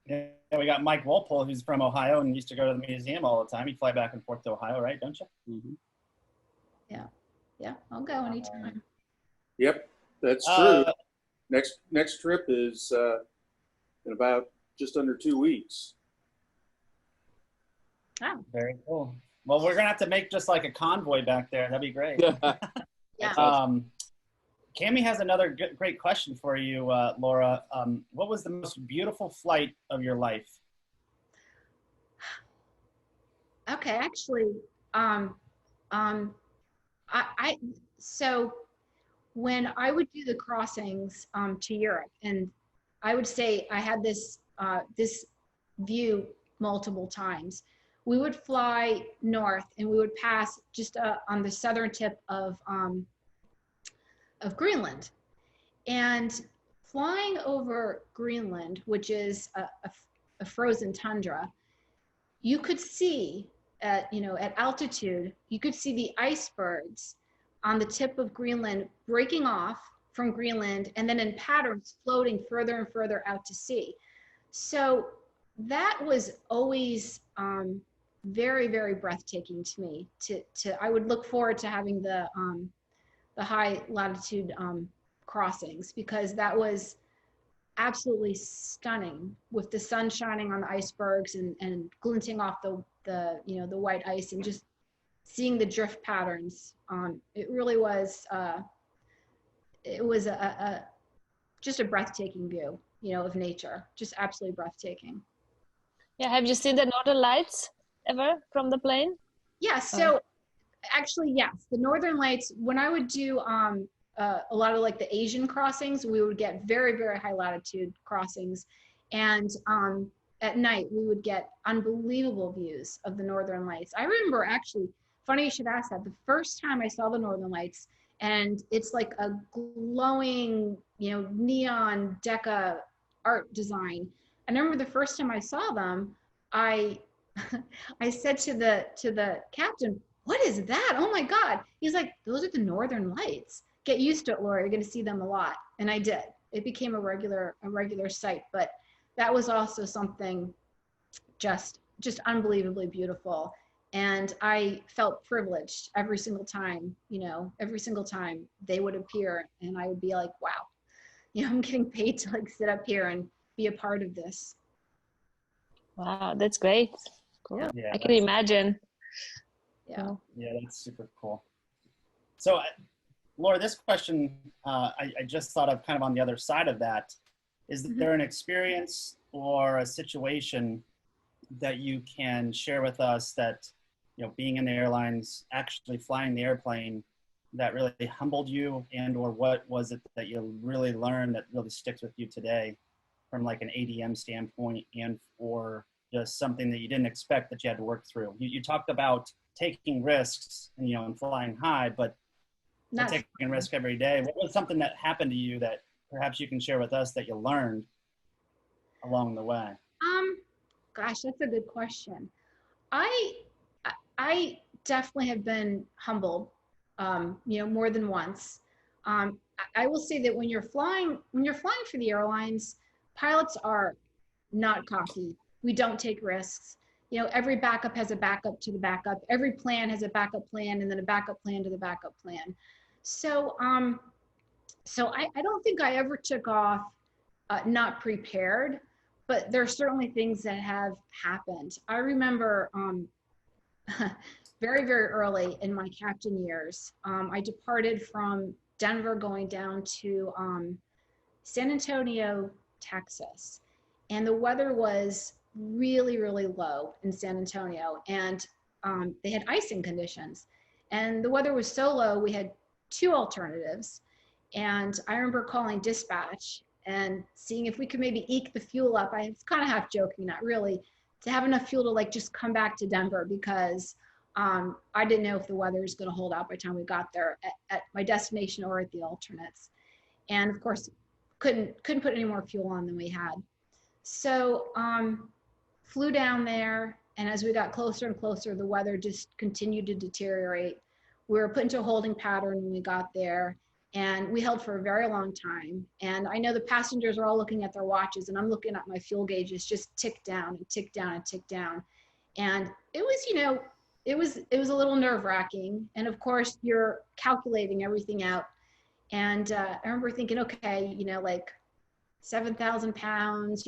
Yeah, we got Mike Walpole, who's from Ohio and used to go to the museum all the time. You fly back and forth to Ohio, right? Don't you? Yeah, I'll go anytime. Yep, that's true. Next trip is in about just under 2 weeks. Oh. Very cool. Well, we're gonna have to make just like a convoy back there. That'd be great. Yeah. Cammie has another great question for you, Laura. What was the most beautiful flight of your life? Okay, actually, so when I would do the crossings to Europe, and I would say I had this view multiple times. We would fly north, and we would pass just on the southern tip of Greenland, and flying over Greenland, which is a frozen tundra, you could see at altitude, you could see the icebergs on the tip of Greenland breaking off from Greenland and then in patterns floating further and further out to sea. So that was always very, very breathtaking to me. I would look forward to having the high latitude crossings, because that was absolutely stunning with the sun shining on the icebergs and glinting off the white ice and just seeing the drift patterns. It really was just a breathtaking view, of nature, just absolutely breathtaking. Yeah, have you seen the Northern Lights ever from the plane? Yeah, so actually, yes, the Northern Lights, when I would do a lot of like the Asian crossings, we would get very, very high latitude crossings. And at night, we would get unbelievable views of the Northern Lights. I remember, actually, funny you should ask that, the first time I saw the Northern Lights, and it's like a glowing, neon deca art design. And I remember the first time I saw them, I said to the captain, "What is that? Oh my God." He's like, "Those are the Northern Lights. Get used to it, Laura. You're going to see them a lot." And I did. It became a regular sight. But that was also something just unbelievably beautiful. And I felt privileged every single time, every single time they would appear, and I would be like, wow, I'm getting paid to like sit up here and be a part of this. Wow, that's great. Cool. Yeah, I can imagine. Yeah. Yeah, that's super cool. So, Laura, this question I just thought of kind of on the other side of that. Is there an experience or a situation that you can share with us that, being in the airlines, actually flying the airplane, that really humbled you, and or what was it that you really learned that really sticks with you today from like an ADM standpoint, and or just something that you didn't expect that you had to work through? You talked about taking risks and, and flying high, but not taking a risk every day. What was something that happened to you that perhaps you can share with us that you learned along the way? Gosh, that's a good question. I definitely have been humbled, more than once. I will say that when you're flying for the airlines, pilots are not cocky. We don't take risks. Every backup has a backup to the backup. Every plan has a backup plan, and then a backup plan to the backup plan. So, I don't think I ever took off not prepared, but there are certainly things that have happened. I remember very, very early in my captain years, I departed from Denver going down to San Antonio, Texas. And the weather was really, really low in San Antonio, and they had icing conditions. And the weather was so low, we had two alternatives. And I remember calling dispatch and seeing if we could maybe eke the fuel up. I was kind of half joking, not really, to have enough fuel to like just come back to Denver, because I didn't know if the weather was going to hold out by the time we got there at my destination or at the alternates. And of course, couldn't put any more fuel on than we had. So flew down there, and as we got closer and closer, the weather just continued to deteriorate. We were put into a holding pattern when we got there, and we held for a very long time. And I know the passengers are all looking at their watches, and I'm looking at my fuel gauges just tick down and tick down and tick down. And it was, it was a little nerve-wracking. And of course, you're calculating everything out. And I remember thinking, okay, like 7,000 pounds,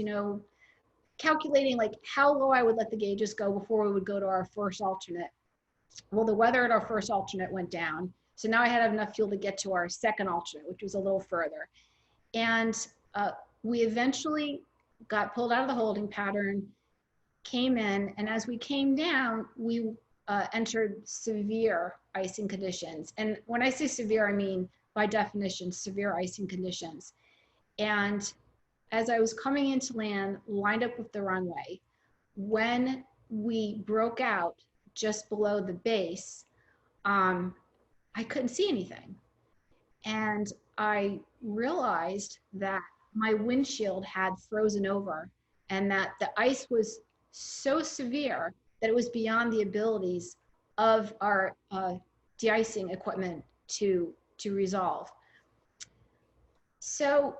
calculating like how low I would let the gauges go before we would go to our first alternate. Well, the weather at our first alternate went down. So now I had enough fuel to get to our second alternate, which was a little further. And we eventually got pulled out of the holding pattern, came in, and as we came down, we entered severe icing conditions. And when I say severe, I mean, by definition, severe icing conditions. And as I was coming into land, lined up with the runway, when we broke out just below the base, I couldn't see anything. And I realized that my windshield had frozen over, and that the ice was so severe that it was beyond the abilities of our de-icing equipment to resolve. So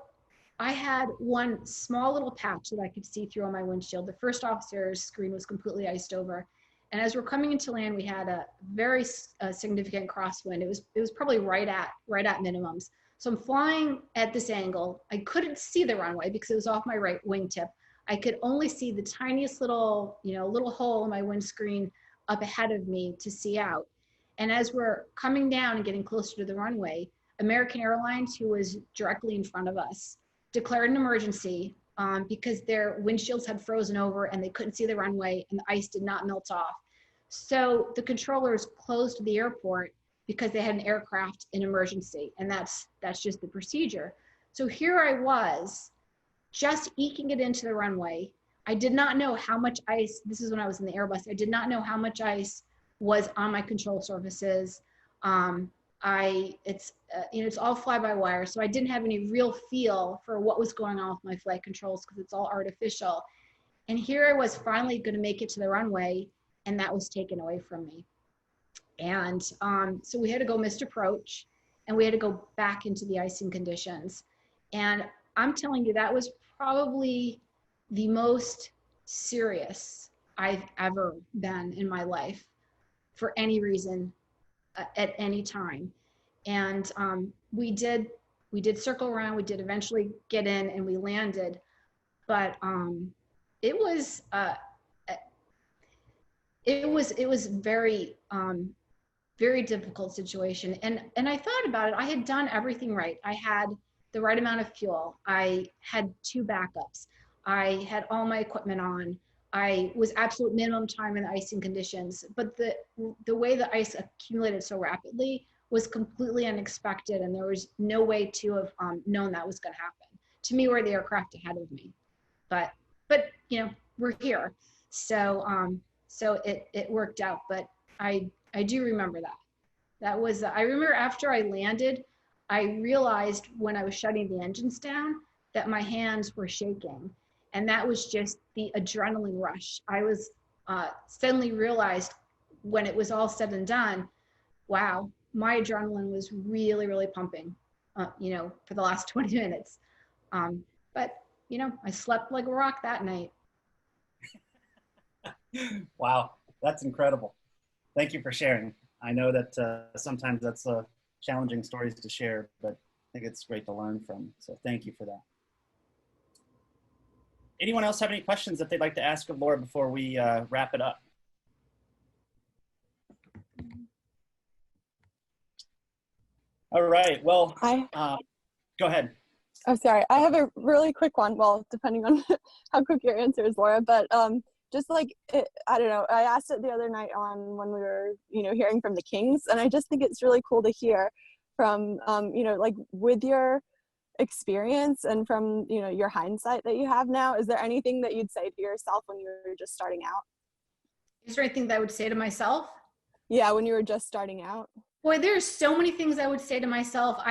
I had one small little patch that I could see through on my windshield. The first officer's screen was completely iced over. And as we're coming into land, we had a very significant crosswind. It was probably right at minimums. So I'm flying at this angle. I couldn't see the runway because it was off my right wingtip. I could only see the tiniest little, little hole in my windscreen up ahead of me to see out. And as we're coming down and getting closer to the runway, American Airlines, who was directly in front of us, declared an emergency because their windshields had frozen over and they couldn't see the runway and the ice did not melt off. So the controllers closed the airport because they had an aircraft in emergency, and that's just the procedure. So here I was, just eking it into the runway. I did not know how much ice, this is when I was in the Airbus, I did not know how much ice was on my control surfaces. It's all fly-by-wire, so I didn't have any real feel for what was going on with my flight controls because it's all artificial. And here I was finally going to make it to the runway, and that was taken away from me. And so we had to go missed approach, and we had to go back into the icing conditions. And I'm telling you, that was probably the most serious I've ever been in my life for any reason at any time. And we did circle around, we did eventually get in and we landed, but it was very, very difficult situation. And I thought about it, I had done everything right. I had the right amount of fuel. I had 2 backups. I had all my equipment on. I was absolute minimum time in the icing conditions, but the way the ice accumulated so rapidly was completely unexpected, and there was no way to have known that was going to happen. To me, we're the aircraft ahead of me, but we're here, so it worked out. But I do remember that. That was I remember after I landed, I realized when I was shutting the engines down that my hands were shaking. And that was just the adrenaline rush. I was suddenly realized when it was all said and done, wow, my adrenaline was really, really pumping, for the last 20 minutes. But, I slept like a rock that night. Wow, that's incredible. Thank you for sharing. I know that sometimes that's challenging stories to share, but I think it's great to learn from. So thank you for that. Anyone else have any questions that they'd like to ask of Laura before we wrap it up? All right, well, go ahead. Oh, sorry, I have a really quick one. Well, depending on how quick your answer is, Laura, but just like, I don't know, I asked it the other night on when we were, hearing from the Kings, and I just think it's really cool to hear from, like with your experience and from your hindsight that you have now, is there anything that you'd say to yourself when you were just starting out? Is there anything that I would say to myself? Yeah, when you were just starting out. Boy, there's so many things I would say to myself.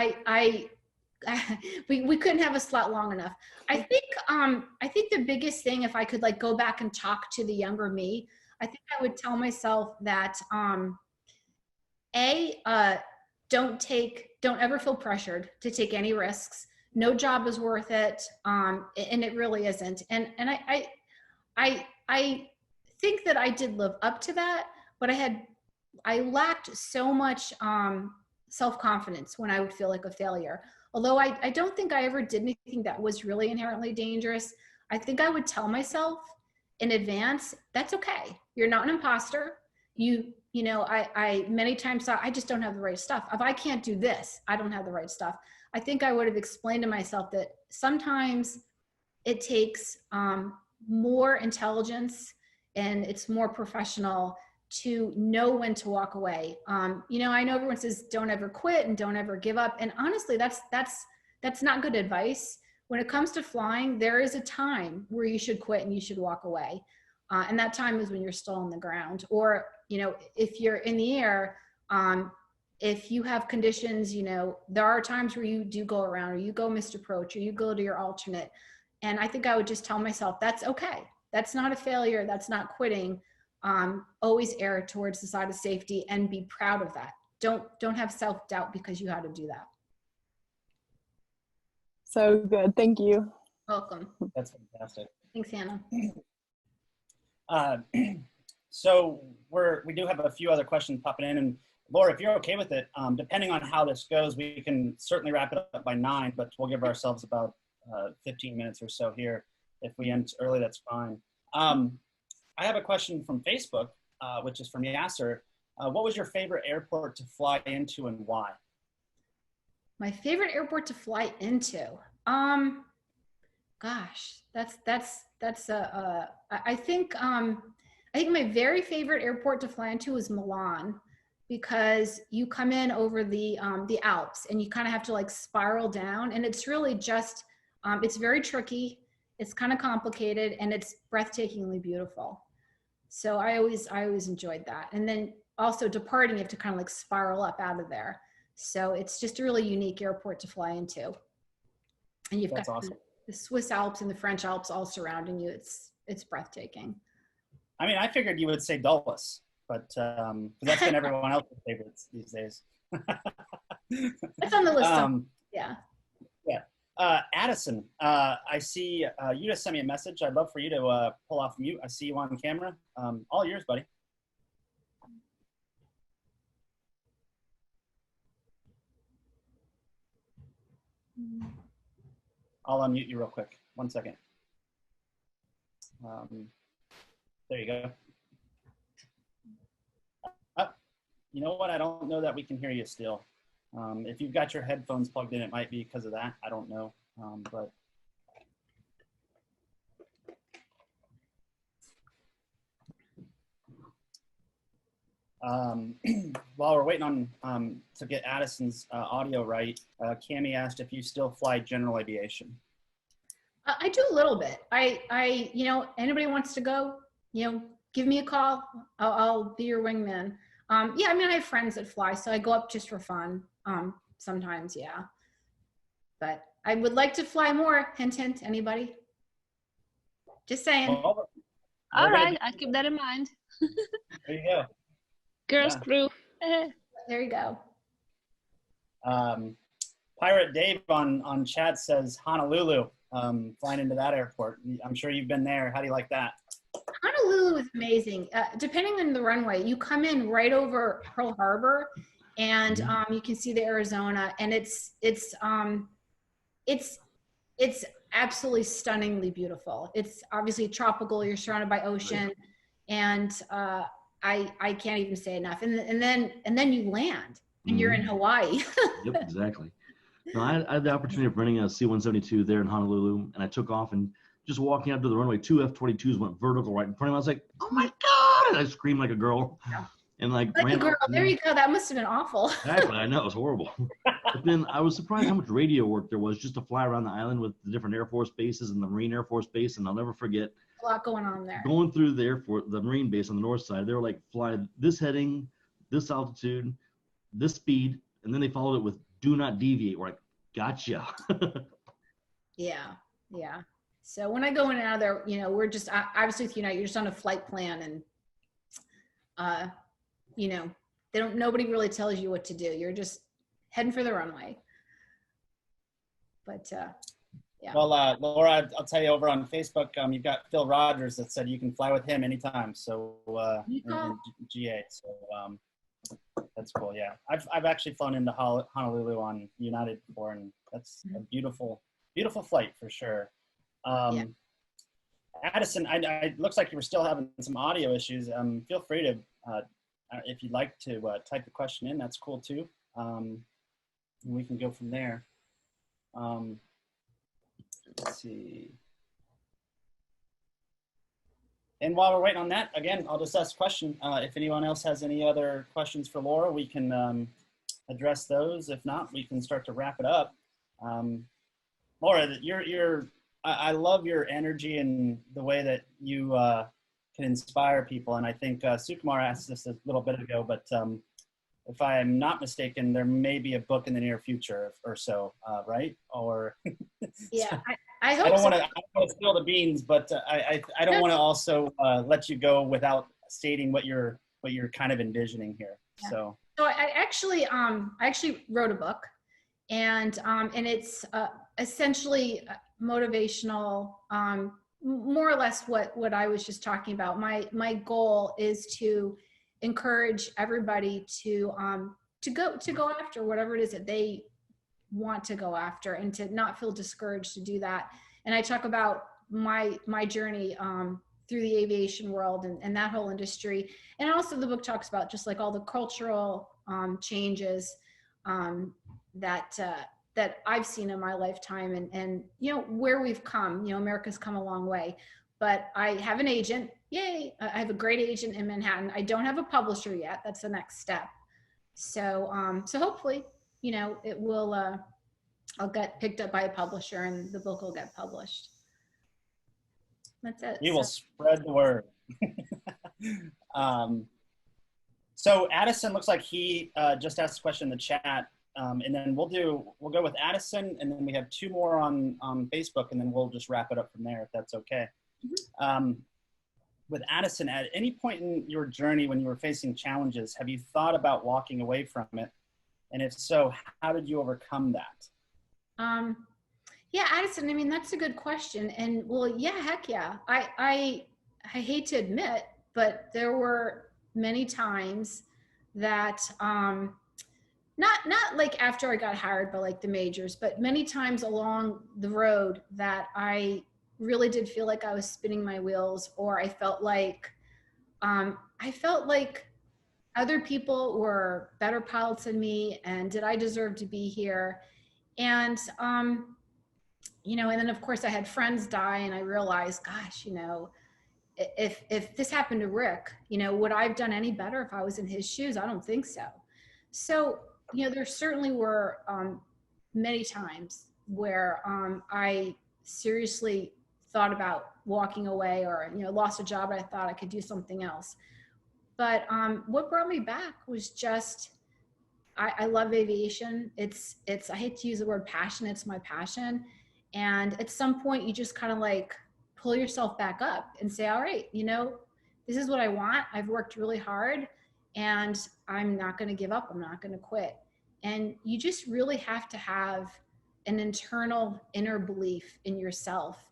We couldn't have a slot long enough. I think the biggest thing, if I could like go back and talk to the younger me, I think I would tell myself that don't ever feel pressured to take any risks. No job is worth it, and it really isn't. And I think that I did live up to that, but I lacked so much self-confidence when I would feel like a failure. Although I don't think I ever did anything that was really inherently dangerous. I think I would tell myself in advance, that's okay. You're not an imposter. I many times thought, I just don't have the right stuff. If I can't do this, I don't have the right stuff. I think I would have explained to myself that sometimes it takes more intelligence and it's more professional to know when to walk away. I know everyone says don't ever quit and don't ever give up. And honestly, that's not good advice. When it comes to flying, there is a time where you should quit and you should walk away. And that time is when you're still on the ground. Or, if you're in the air, if you have conditions, you know, there are times where you do go around or you go missed approach or you go to your alternate. And I think I would just tell myself, that's okay. That's not a failure. That's not quitting. Always err towards the side of safety and be proud of that. Don't have self-doubt because you had to do that. So good. Thank you. Welcome. That's fantastic. Thanks, Hannah. So we do have a few other questions popping in, and Laura, if you're okay with it, depending on how this goes, we can certainly wrap it up by 9, but we'll give ourselves about 15 minutes or so here. If we end early, that's fine. I have a question from Facebook, which is from Yasser. What was your favorite airport to fly into and why? My favorite airport to fly into? Gosh, I think my very favorite airport to fly into was Milan, because you come in over the Alps and you kind of have to like spiral down, and it's really just it's very tricky, it's kind of complicated, and it's breathtakingly beautiful. So I always enjoyed that. And then also departing, you have to kind of like spiral up out of there. So it's just a really unique airport to fly into. And you've got awesome. The Swiss Alps and the French Alps all surrounding you. It's breathtaking. I mean, I figured you would say Dulles, but that's been everyone else's favorites these days. It's on the list. Yeah. Yeah. Addison, I see you just sent me a message. I'd love for you to pull off mute. I see you on camera. All yours, buddy. I'll unmute you real quick. 1 second. There you go. You know what? I don't know that we can hear you still. If you've got your headphones plugged in, it might be because of that. I don't know. But while we're waiting on to get Addison's audio right, Cammie asked if you still fly general aviation. I do a little bit. I anybody wants to go, give me a call. I'll be your wingman. Yeah, I mean, I have friends that fly, so I go up just for fun. Sometimes, yeah. But I would like to fly more. Hint, hint. Anybody? Just saying. All right, I'll keep that in mind. There you go. Girls crew. There you go. Pirate Dave on chat says Honolulu, flying into that airport. I'm sure you've been there. How do you like that? Honolulu is amazing. Depending on the runway, you come in right over Pearl Harbor, and you can see the Arizona, and it's absolutely stunningly beautiful. It's obviously tropical. You're surrounded by ocean, and I can't even say enough. And then you land, and you're in Hawaii. Yep, exactly. No, I had the opportunity of renting a C-172 there in Honolulu, and I took off, and just walking out to the runway, 2 F-22s went vertical right in front of me. I was like, "Oh my god!" And I screamed like a girl, and like a girl. There you go. That must have been awful. Exactly, I know, it was horrible. But then I was surprised how much radio work there was just to fly around the island with the different Air Force bases and the Marine Air Force base, and I'll never forget a lot going on there. Going through the Marine base on the north side, they were like, fly this heading, this altitude, this speed, and then they followed it with do not deviate. We're like, gotcha. Yeah. So when I go in and out of there, we're just obviously with United, you're just on a flight plan, and nobody really tells you what to do. You're just heading for the runway. But yeah. Well, Laura, I'll tell you, over on Facebook, you've got Phil Rogers that said you can fly with him anytime. So in GA. So that's cool. Yeah, I've actually flown into Honolulu on United before, and that's a beautiful, beautiful flight for sure. Addison, it looks like you were still having some audio issues. Feel free to, if you'd like to type the question in, that's cool too. And we can go from there. Let's see. And while we're waiting on that, again, I'll just ask a question. If anyone else has any other questions for Laura, we can address those. If not, we can start to wrap it up. Laura, I love your energy and the way that you can inspire people. And I think Sukumar asked this a little bit ago, but if I'm not mistaken, there may be a book in the near future or so, right? Or Yeah, I hope I don't so. want to spill the beans, but I don't want to also let you go without stating what you're kind of envisioning here. Yeah. So I actually wrote a book, and it's essentially motivational, more or less what I was just talking about. My goal is to encourage everybody to go after whatever it is that they want to go after, and to not feel discouraged to do that. And I talk about my journey through the aviation world and that whole industry. And also the book talks about just like all the cultural changes that I've seen in my lifetime, and you know, where we've come. You know, America's come a long way. But I have an agent. Yay! I have a great agent in Manhattan. I don't have a publisher yet. That's the next step. So so hopefully, you know, it will I'll get picked up by a publisher and the book will get published. That's it. you will spread the word. So Addison looks like he just asked a question in the chat, and then we'll go with Addison, and then we have 2 more on Facebook, and then we'll just wrap it up from there if that's okay. With Addison, at any point in your journey when you were facing challenges, have you thought about walking away from it? And if so, how did you overcome that? Yeah, Addison, I mean, that's a good question. And well, yeah, heck yeah. I hate to admit, but there were many times that, not like after I got hired by like the majors, but many times along the road that I really did feel like I was spinning my wheels, or I felt like other people were better pilots than me, and did I deserve to be here? And you know, and then of course I had friends die, and I realized, gosh, you know, if this happened to Rick, you know, would I have done any better if I was in his shoes? I don't think so. So, you know, there certainly were many times where I seriously thought about walking away, or, you know, lost a job and I thought I could do something else. But what brought me back was just, I love aviation. It's I hate to use the word passion, it's my passion. And at some point you just kind of like pull yourself back up and say, all right, you know, this is what I want. I've worked really hard and I'm not going to give up. I'm not going to quit. And you just really have to have an internal inner belief in yourself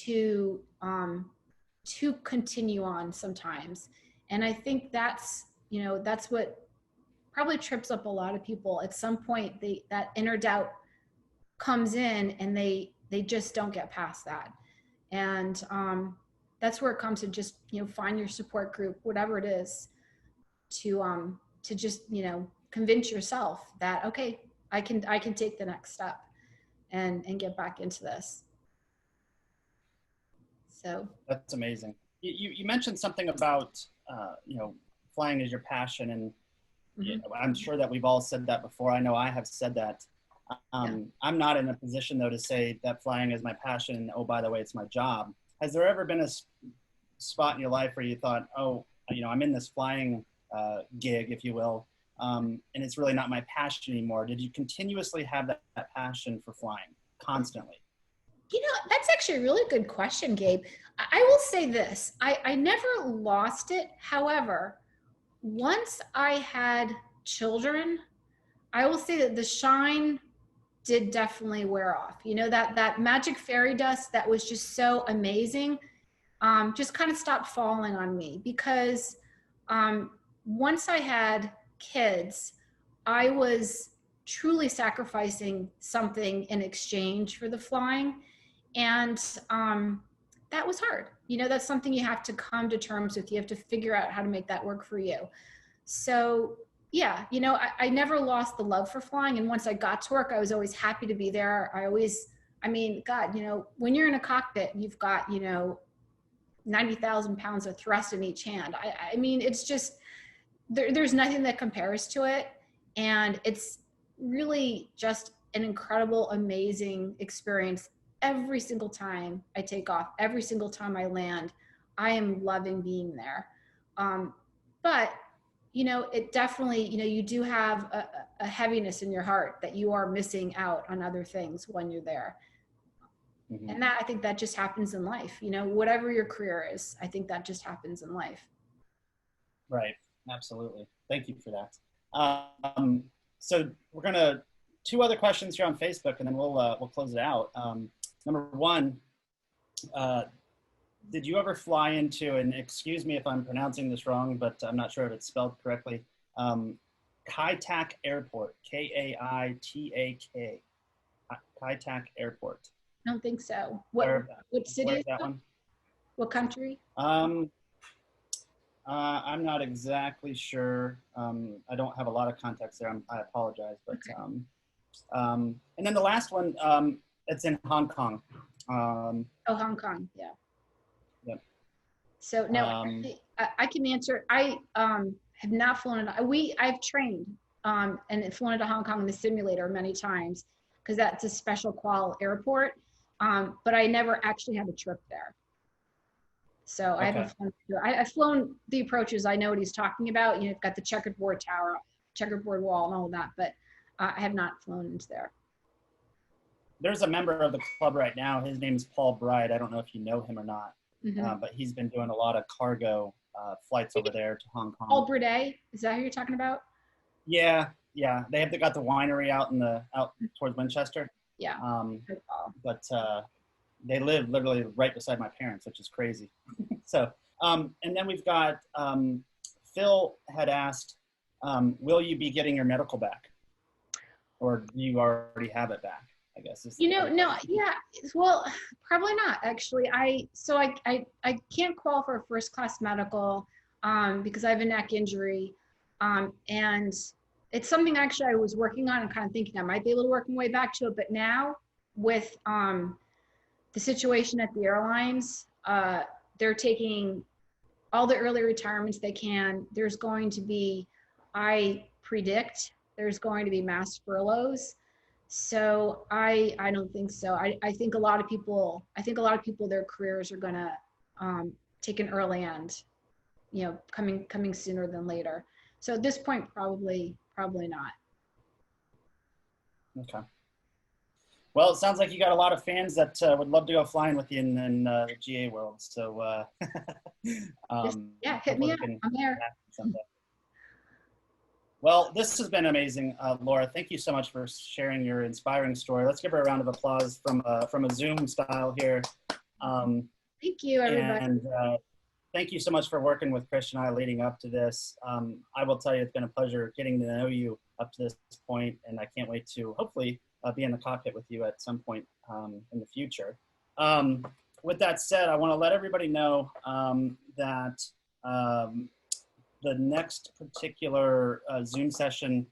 to continue on sometimes. And I think that's, you know, that's what probably trips up a lot of people. At some point, that inner doubt comes in, and they just don't get past that. And that's where it comes to just, you know, find your support group, whatever it is, to just, you know, convince yourself that, okay, I can take the next step and get back into this. So that's amazing. You mentioned something about you know, flying is your passion, and you know, I'm sure that we've all said that before. I know I have said that. I'm not in a position though to say that flying is my passion, and oh, by the way, it's my job. Has there ever been a spot in your life where you thought, oh, you know, I'm in this flying gig, if you will, and it's really not my passion anymore? Did you continuously have that passion for flying constantly? You know, that's actually a really good question, Gabe. I will say this, I never lost it. However, once I had children, I will say that the shine did definitely wear off. You know, that magic fairy dust that was just so amazing, just kind of stopped falling on me, because once I had kids, I was truly sacrificing something in exchange for the flying. And that was hard. You know, that's something you have to come to terms with. You have to figure out how to make that work for you. So yeah, you know, I never lost the love for flying. And once I got to work, I was always happy to be there. I mean, God, you know, when you're in a cockpit, you've got, you know, 90,000 pounds of thrust in each hand. I mean, it's just, there's nothing that compares to it. And it's really just an incredible, amazing experience. Every single time I take off, every single time I land, I am loving being there. But you know, it definitely, you know, you do have a heaviness in your heart that you are missing out on other things when you're there. And that, I think that just happens in life, you know, whatever your career is, I think that just happens in life. Right. Absolutely. Thank you for that. So we're going to, 2 other questions here on Facebook, and then we'll close it out. Number 1, did you ever fly into, and excuse me if I'm pronouncing this wrong, but I'm not sure if it's spelled correctly, Kai-Tak Airport, K-A-I-T-A-K, Kai-Tak Airport? I don't think so. What city is that one? What country? I'm not exactly sure. I don't have a lot of context there. I apologize, but and then the last one, it's in Hong Kong. Oh, Hong Kong, yeah. Yep. So no, I can answer. I have not flown. I've trained and flown into Hong Kong in the simulator many times because that's a special qual airport. But I never actually had a trip there. So I haven't flown through. I've flown the approaches. I know what he's talking about. You know, you've got the checkerboard tower, checkerboard wall, and all of that. But I have not flown into there. There's a member of the club right now. His name is Paul Bride. I don't know if you know him or not, but he's been doing a lot of cargo flights over there to Hong Kong. Paul Bride, is that who you're talking about? Yeah, yeah. They got the winery out towards Winchester. Yeah. But they live literally right beside my parents, which is crazy. So, and then we've got Phil had asked, will you be getting your medical back, or do you already have it back? I guess. You know, no, yeah. Well, probably not actually. I can't qualify for first class medical because I have a neck injury, and it's something actually I was working on and kind of thinking I might be able to work my way back to it. But now with the situation at the airlines, they're taking all the early retirements they can. There's going to be, I predict, there's going to be mass furloughs. So I don't think so. I think a lot of people, their careers are going to take an early end, you know, coming sooner than later. So at this point, probably not. Okay. Well, it sounds like you got a lot of fans that would love to go flying with you in the GA world. So yeah, hit me up. I'm there. Well, this has been amazing, Laura. Thank you so much for sharing your inspiring story. Let's give her a round of applause from a Zoom style here. Thank you, everybody. And thank you so much for working with Christian and I leading up to this. I will tell you, it's been a pleasure getting to know you up to this point, and I can't wait to hopefully be in the cockpit with you at some point in the future. With that said, I want to let everybody know that the next particular Zoom session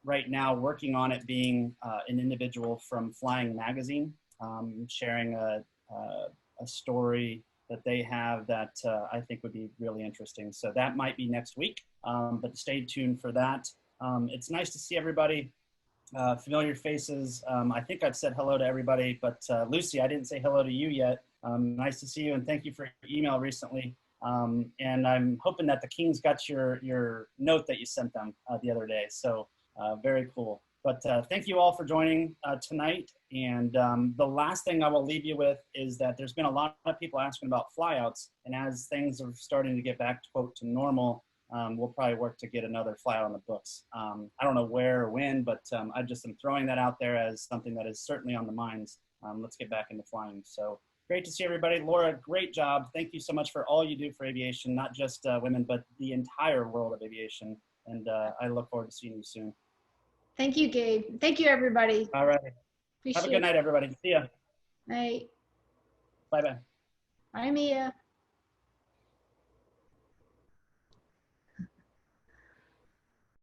right now, working on it being an individual from Flying Magazine, sharing a story that they have that I think would be really interesting. So that might be next week, but stay tuned for that. It's nice to see everybody, familiar faces. I think I've said hello to everybody, but Lucy, I didn't say hello to you yet. Nice to see you, and thank you for your email recently. And I'm hoping that the Kings got your note that you sent them the other day. So very cool. But thank you all for joining tonight. And the last thing I will leave you with is that there's been a lot of people asking about flyouts. And as things are starting to get back, quote, to normal, we'll probably work to get another flyout on the books. I don't know where or when, but I just am throwing that out there as something that is certainly on the minds. Let's get back into flying. So great to see everybody. Laura, great job. Thank you so much for all you do for aviation, not just women, but the entire world of aviation. And I look forward to seeing you soon. Thank you, Gabe. Thank you, everybody. All right. Have a good night, everybody. See ya. Night. Bye-bye. Bye, Mia.